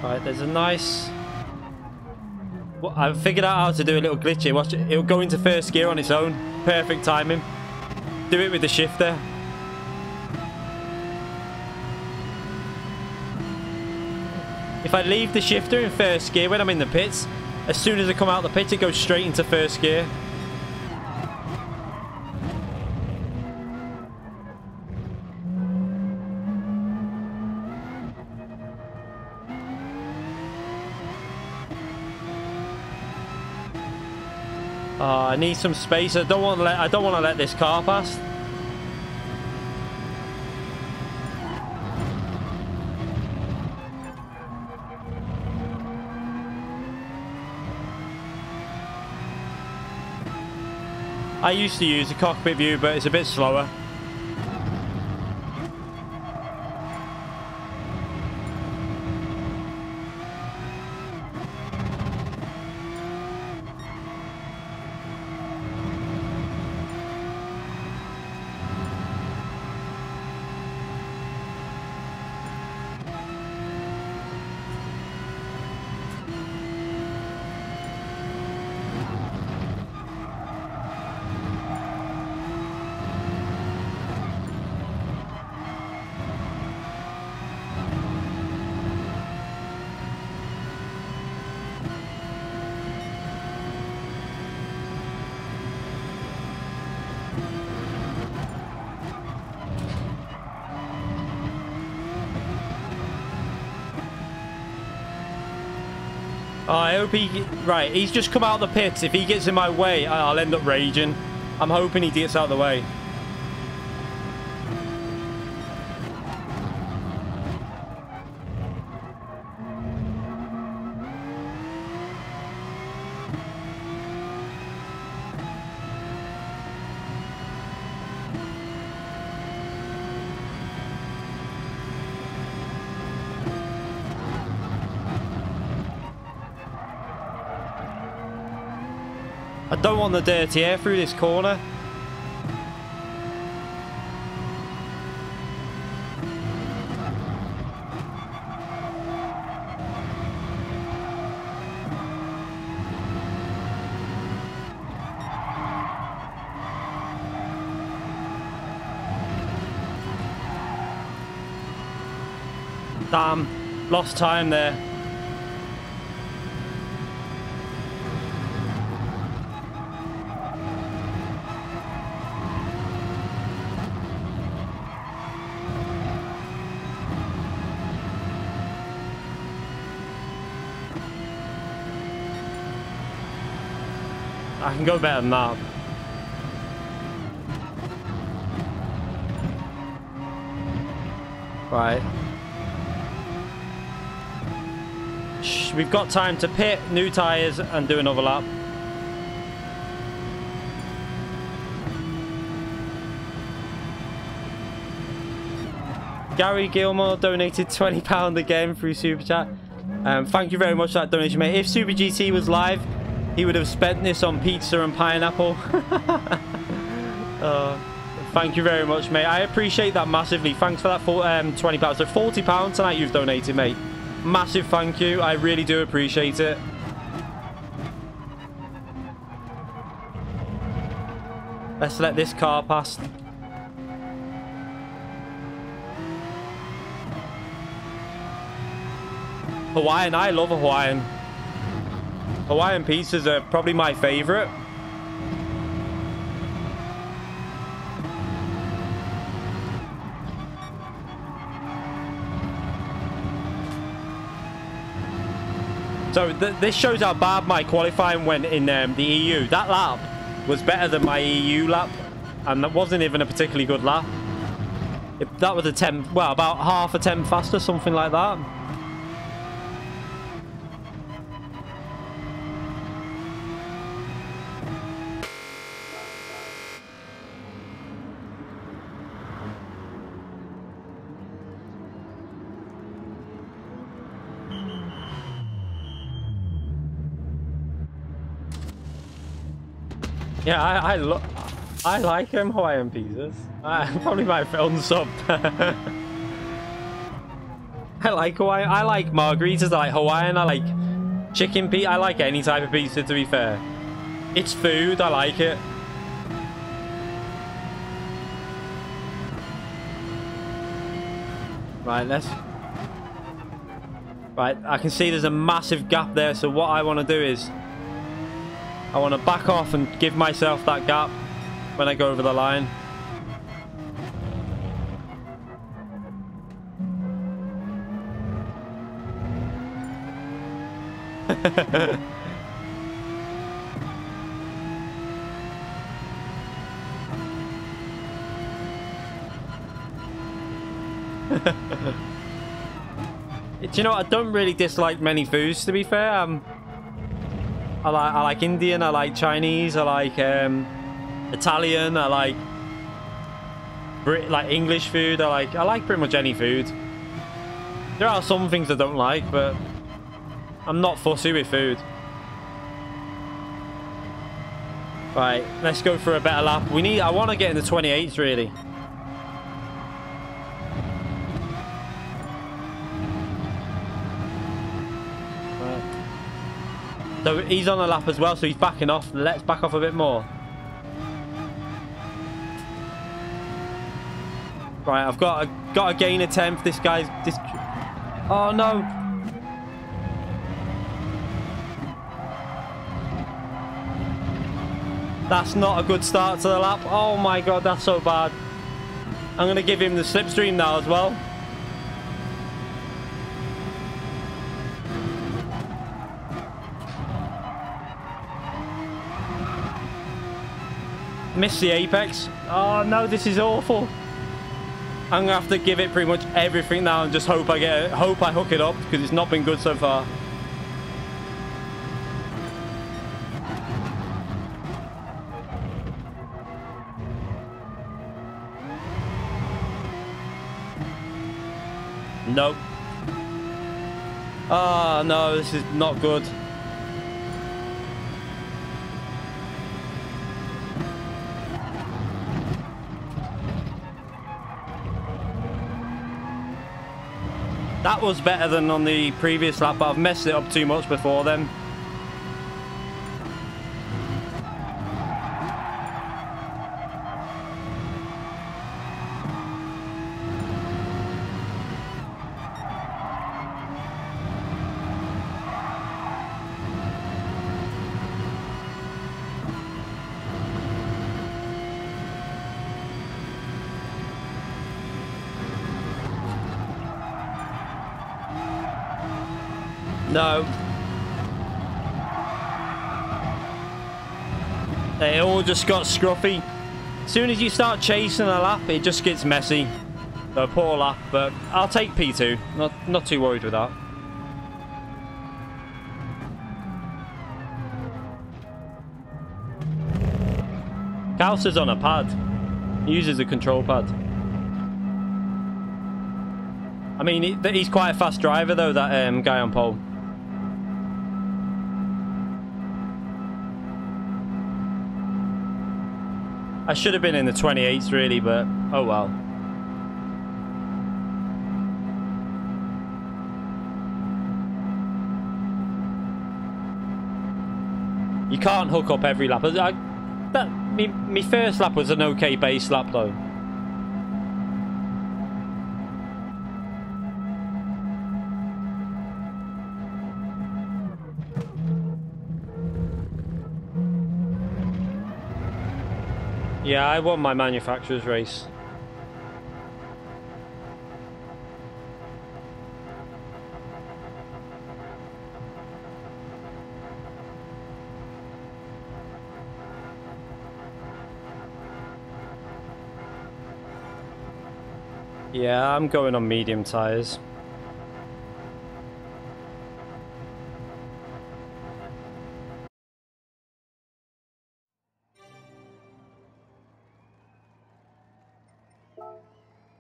Right, there's a nice... Well, I've figured out how to do a little glitch here. Watch it. It'll go into first gear on its own. Perfect timing. Do it with the shifter. If I leave the shifter in first gear when I'm in the pits, as soon as I come out the pit, it goes straight into first gear. I need some space. I don't want to let this car past. I used to use the cockpit view, but it's a bit slower. Oh, I hope he... Right, he's just come out of the pits. If he gets in my way, I'll end up raging. I'm hoping he gets out of the way. I don't want the dirty air through this corner. Damn, lost time there. I can go better than that. Right. Shh, we've got time to pit, new tyres, and do another lap. Gary Gilmore donated £20 again through Super Chat. Thank you very much for that donation, mate. If Super GT was live, he would have spent this on pizza and pineapple. Thank you very much, mate. I appreciate that massively. Thanks for that £20. So £40 tonight you've donated, mate. Massive thank you. I really do appreciate it. Let's let this car pass. Hawaiian. I love a Hawaiian. Hawaiian pizzas are probably my favorite. So this shows how bad my qualifying went in the EU. That lap was better than my EU lap, and that wasn't even a particularly good lap. That was a 10, well, about half a 10 faster, something like that. Yeah, I like Hawaiian pizzas. Probably my film sub. I like Hawaiian. I like margaritas. I like Hawaiian. I like chicken pizza. I like any type of pizza, to be fair. It's food. I like it. Right, Right, I can see there's a massive gap there. So what I want to do is, I want to back off and give myself that gap when I go over the line. Do you know what? I don't really dislike many foods, to be fair. I like Indian, I like Chinese, I like Italian. I like English food. I like pretty much any food. There are some things I don't like, but I'm not fussy with food. Right, let's go for a better lap. I want to get in the 28s really. So he's on a lap as well, so he's backing off. Let's back off a bit more. Right, I've got to gain a 10th. This guy's... Oh, no. That's not a good start to the lap. Oh, my God, that's so bad. I'm going to give him the slipstream now as well. Missed the apex. Oh no, this is awful. I'm gonna have to give it pretty much everything now and just hope I hook it up, because it's not been good so far. Nope. Oh no, this is not good. That was better than on the previous lap, but I've messed it up too much before then. No. It all just got scruffy. As soon as you start chasing a lap, it just gets messy. So poor lap, but I'll take P2. Not too worried with that. Kouser's on a pad. He uses a control pad. I mean, he's quite a fast driver though, that guy on pole. I should have been in the 28s really, but oh well. You can't hook up every lap. My first lap was an okay base lap though. Yeah, I won my manufacturer's race. Yeah, I'm going on medium tires.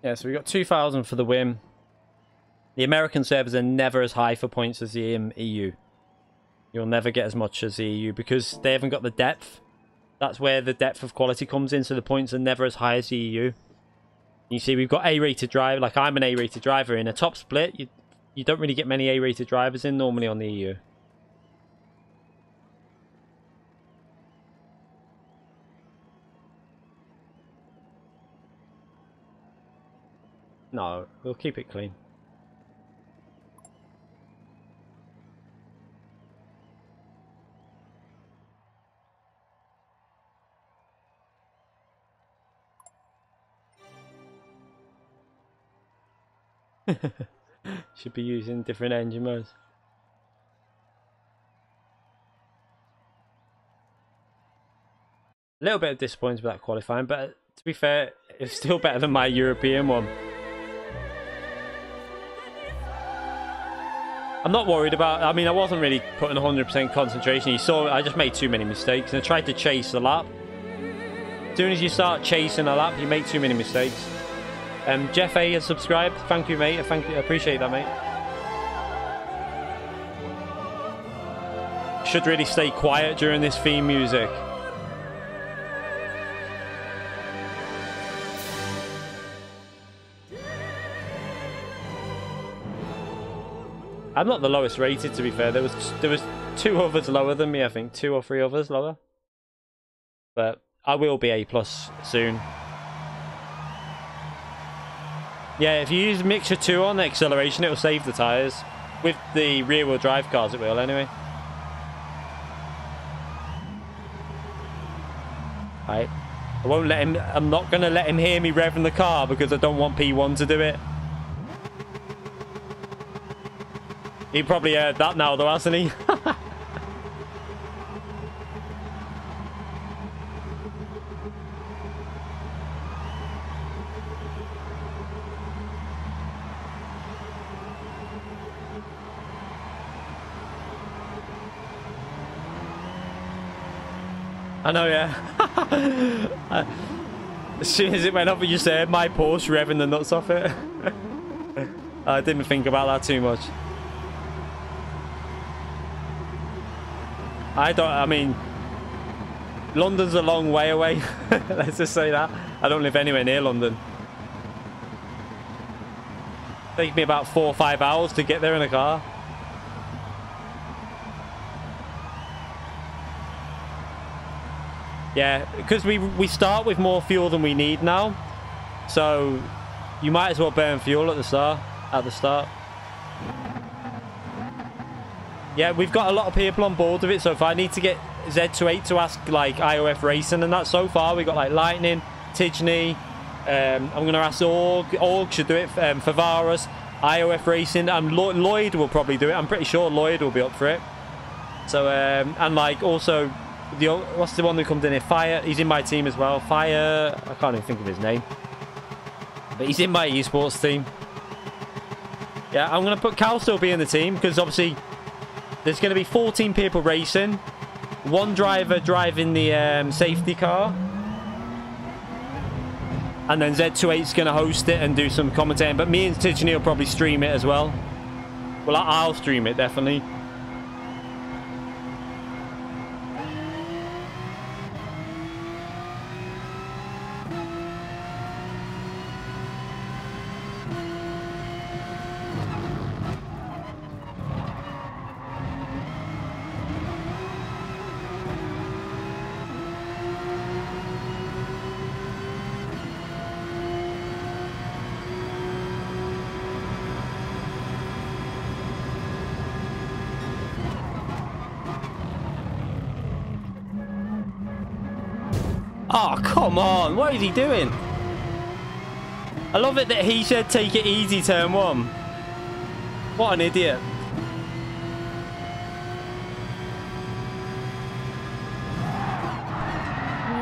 Yeah, so we got 2,000 for the win. The American servers are never as high for points as the EU. You'll never get as much as the EU because they haven't got the depth. That's where the depth of quality comes in, so the points are never as high as the EU. You see, we've got A-rated driver. Like, I'm an A-rated driver. In a top split, you don't really get many A-rated drivers in normally on the EU. No, we'll keep it clean. Should be using different engine modes. A little bit of disappointment with that qualifying, but to be fair, it's still better than my European one. I'm not worried about... I mean, I wasn't really putting 100% concentration. You saw I just made too many mistakes and I tried to chase the lap. As soon as you start chasing a lap, you make too many mistakes. Jeff A has subscribed. Thank you, mate. Thank you. I appreciate that, mate. Should really stay quiet during this theme music. I'm not the lowest rated, to be fair. There was 2 others lower than me, I think. 2 or 3 others lower. But I will be A+ soon. Yeah, if you use mixture 2 on the acceleration, it will save the tyres. With the rear-wheel drive cars, it will anyway. Right. I won't let him. I'm not going to let him hear me revving the car because I don't want P1 to do it. He probably heard that now, though, hasn't he? I know, yeah. As soon as it went up, you just heard my Porsche revving the nuts off it. I didn't think about that too much. I mean, London's a long way away. Let's just say that. I don't live anywhere near London. Takes me about 4 or 5 hours to get there in a car. Yeah, because we start with more fuel than we need now. So you might as well burn fuel at the start. Yeah, we've got a lot of people on board with it. So if I need to get Z28 to ask like IOF Racing and that, so far we got like Lightning, Tidney. I'm going to ask Org should do it. Favaris, IOF Racing, and Lloyd will probably do it. I'm pretty sure Lloyd will be up for it. So and like also what's the one who comes in here? Fire. He's in my team as well. Fire. I can't even think of his name, but he's in my esports team. Yeah, I'm going to put Cal still be in the team because obviously there's going to be 14 people racing, 1 driver driving the safety car, and then Z28's going to host it and do some commentating. But me and Tidney will probably stream it as well. Well, I'll stream it, definitely. Oh, come on. What is he doing? I love it that he said take it easy turn 1. What an idiot.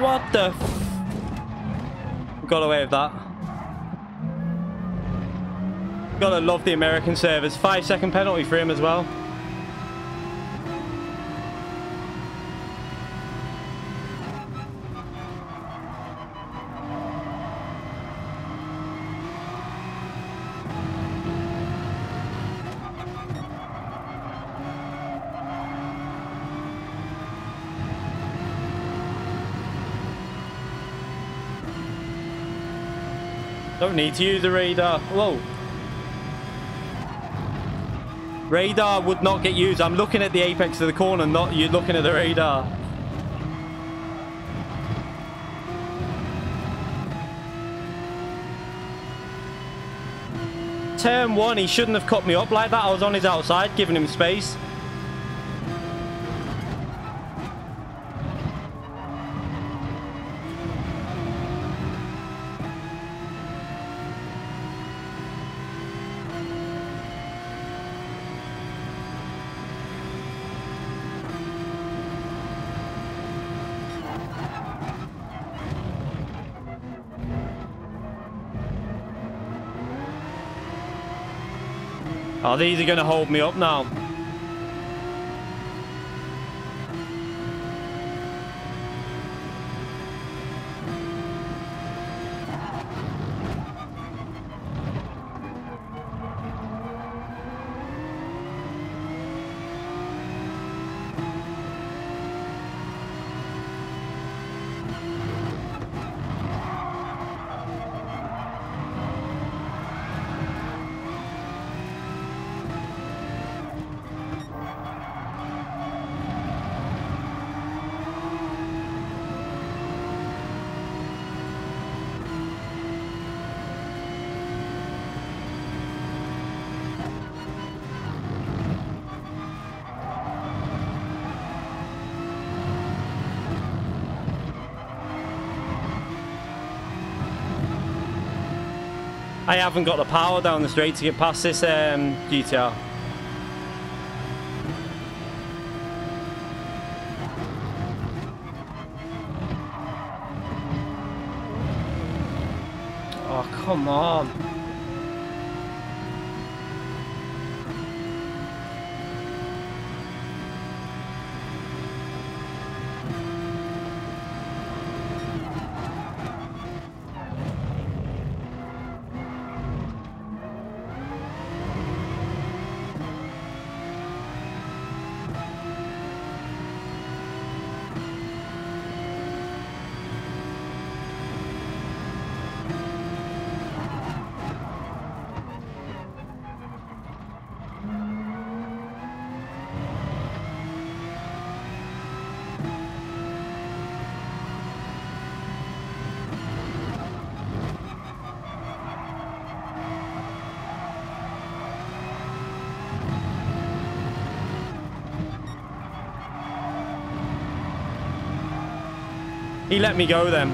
What the got away with that. Gotta love the American servers. 5-second penalty for him as well. Don't need to use the radar. Whoa. Radar would not get used. I'm looking at the apex of the corner, not you looking at the radar. Turn 1, he shouldn't have cut me up like that. I was on his outside, giving him space. Oh, these are going to hold me up now. I haven't got the power down the straight to get past this GTR. Oh, come on. He let me go then,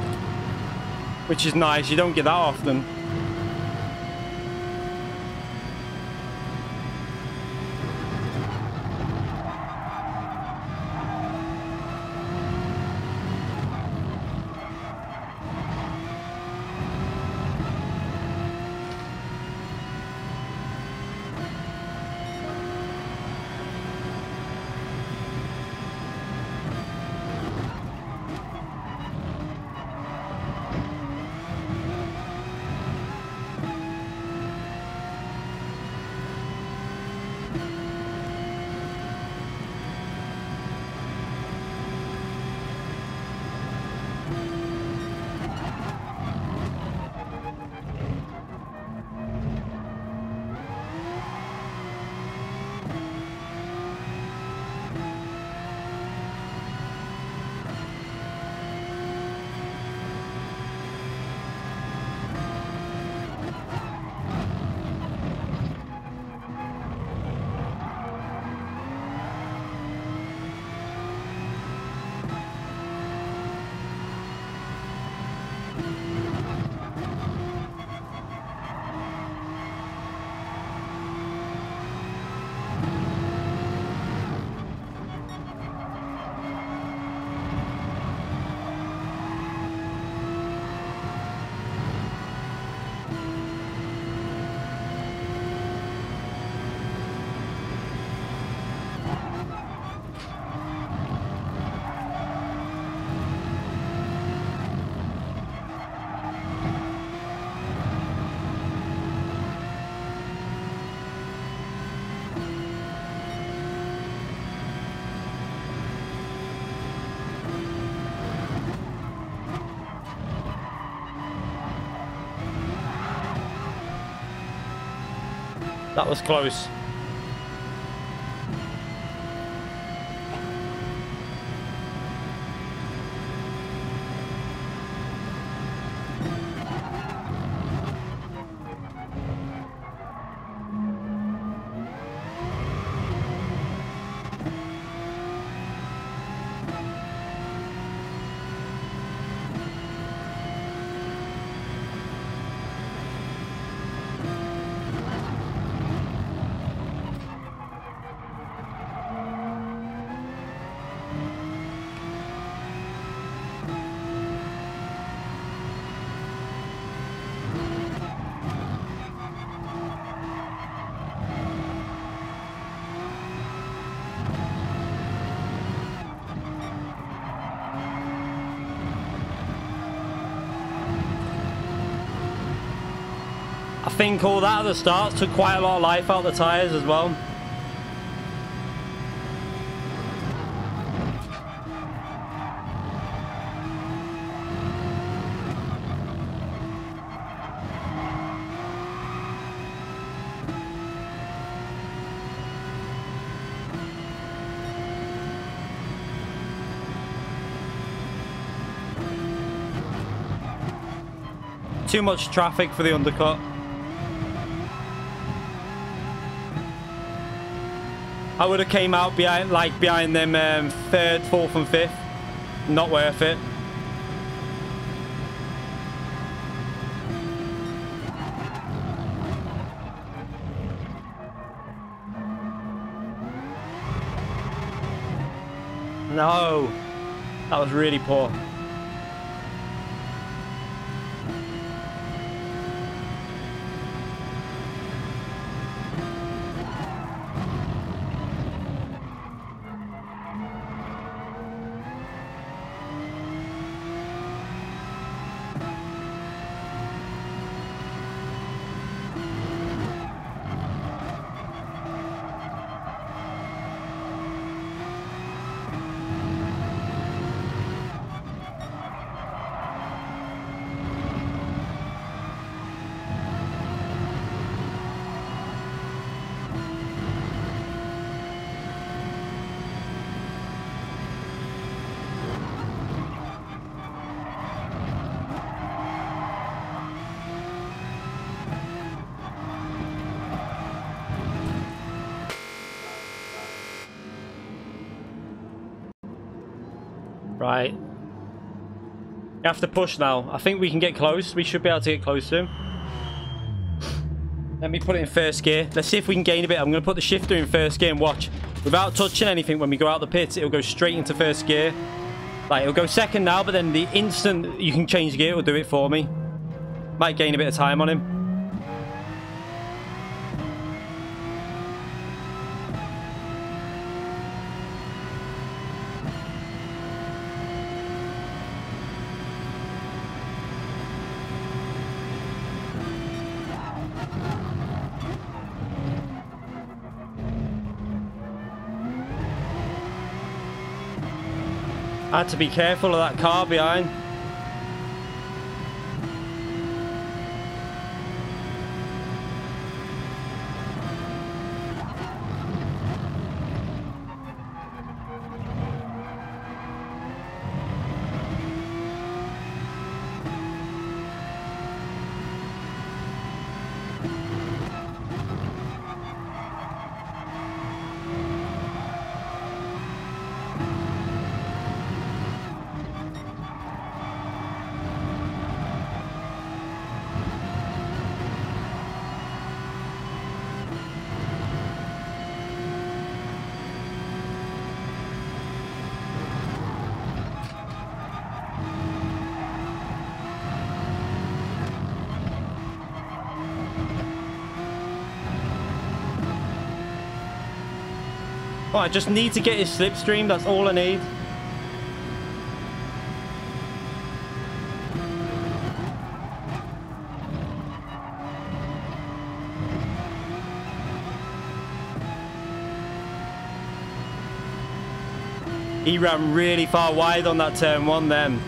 which is nice. You don't get that often. That was close. I think all that at the start took quite a lot of life out of the tyres as well. Too much traffic for the undercut. I would have came out behind, like behind them third, fourth, and fifth. Not worth it. no. That was really poor. Right. You have to push now. I think we can get close. We should be able to get close to him. Let me put it in first gear. Let's see if we can gain a bit. I'm going to put the shifter in first gear and watch. Without touching anything, when we go out the pits, it'll go straight into first gear. Like, it'll go second now, but then the instant you can change gear, it'll do it for me. Might gain a bit of time on him. I had to be careful of that car behind. Oh, I just need to get his slipstream. That's all I need. He ran really far wide on that turn one then.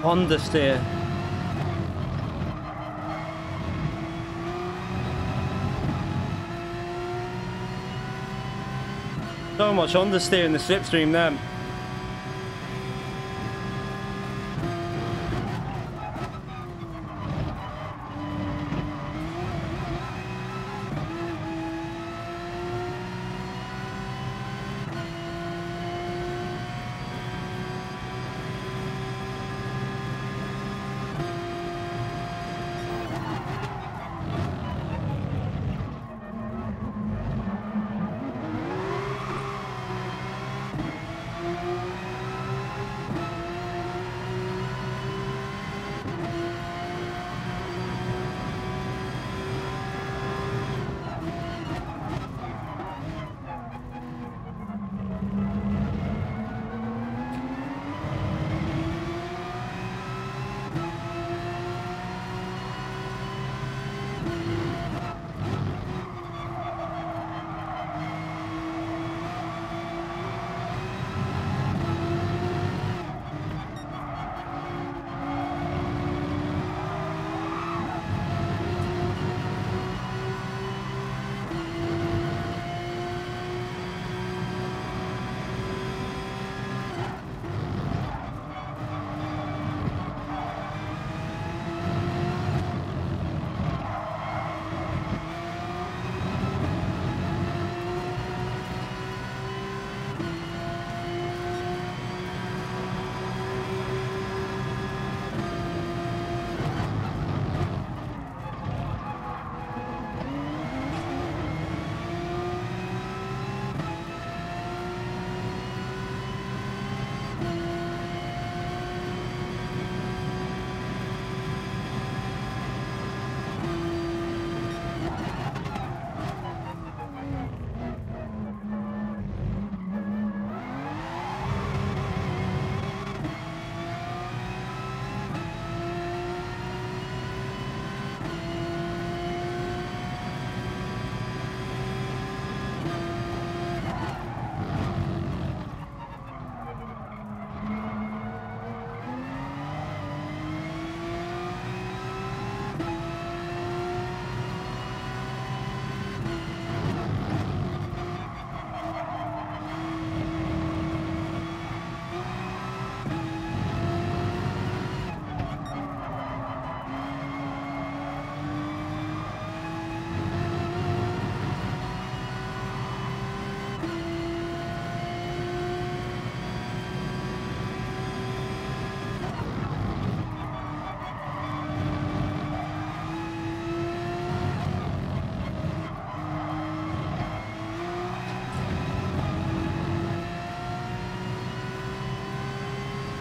Understeer. So much understeer in the Slipstream then.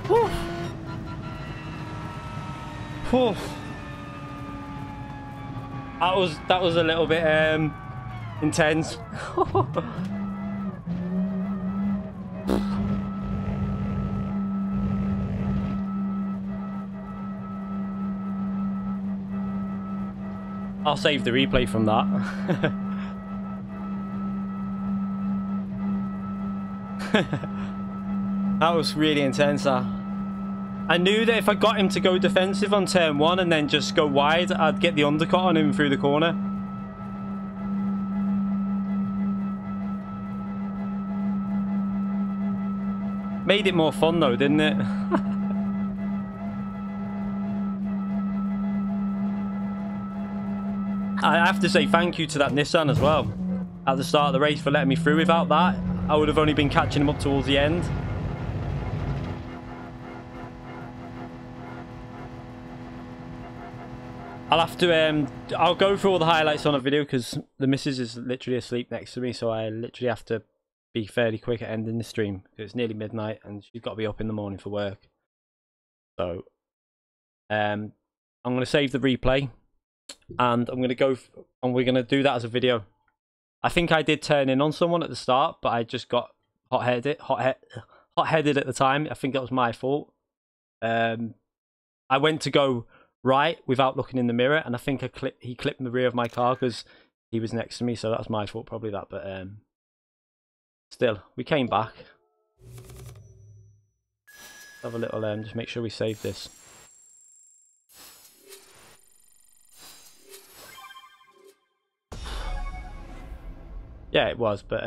Whew. Whew. That was a little bit intense. I'll save the replay from that. That was really intense. I knew that if I got him to go defensive on turn 1 and then just go wide, I'd get the undercut on him through the corner. Made it more fun though, didn't it? I have to say thank you to that Nissan as well at the start of the race for letting me through. Without that, I would have only been catching him up towards the end. I'll have to I'll go through all the highlights on a video because the missus is literally asleep next to me, so I literally have to be fairly quick at ending the stream. It's nearly midnight and she's got to be up in the morning for work. So I'm going to save the replay and I'm going to go and we're going to do that as a video. I think I did turn in on someone at the start, but I just got hot-headed at the time. I think that was my fault. I went to go right without looking in the mirror, and I think he clipped the rear of my car because he was next to me, so that was my fault, probably that. But still, we came back. Have a little just make sure we save this. Yeah, it was, but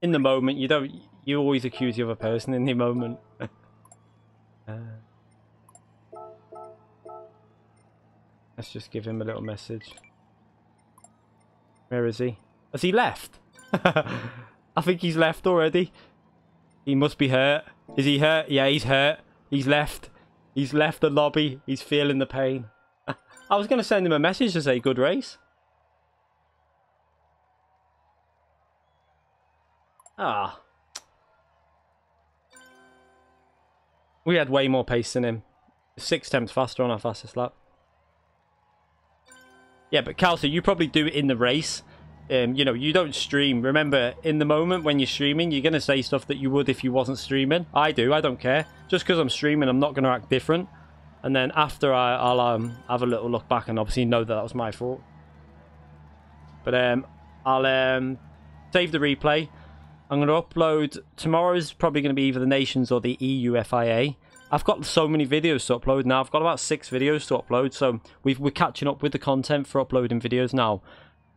in the moment, you always accuse the other person in the moment. Let's just give him a little message. Where is he? Has he left? I think he's left already. He must be hurt. Is he hurt? Yeah, he's hurt. He's left. He's left the lobby. He's feeling the pain. I was going to send him a message to say good race. Ah. We had way more pace than him. 6 tenths faster on our fastest lap. Yeah, but Kelsey, you probably do it in the race. You know, you don't stream. Remember, in the moment when you're streaming, you're going to say stuff that you would if you wasn't streaming. I do. I don't care. Just because I'm streaming, I'm not going to act different. And then after, I'll have a little look back and obviously know that that was my fault. But I'll save the replay. I'm going to upload... Tomorrow's probably going to be either the Nations or the EU FIA. I've got so many videos to upload now. I've got about 6 videos to upload. So we're catching up with the content for uploading videos now.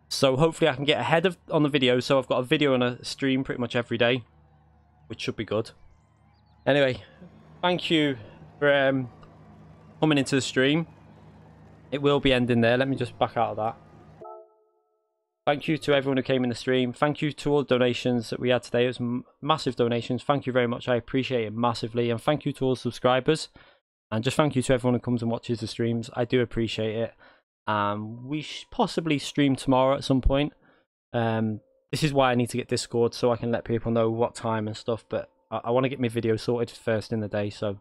So hopefully I can get ahead on the video. So I've got a video and a stream pretty much every day, which should be good. Anyway, thank you for coming into the stream. It will be ending there. Let me just back out of that. Thank you to everyone who came in the stream. Thank you to all the donations that we had today. It was massive donations. Thank you very much. I appreciate it massively. And thank you to all the subscribers. And just thank you to everyone who comes and watches the streams. I do appreciate it. We possibly stream tomorrow at some point. This is why I need to get Discord so I can let people know what time and stuff. But I want to get my video sorted first in the day. So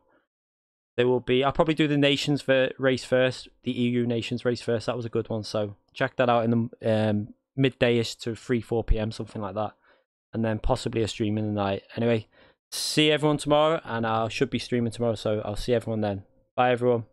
there will be... I'll probably do the Nations race first. The EU Nations race first. That was a good one. So check that out in the... midday-ish to 3-4 p.m, something like that, and then possibly a stream in the night. Anyway, see everyone tomorrow, and I should be streaming tomorrow, so I'll see everyone then. Bye everyone.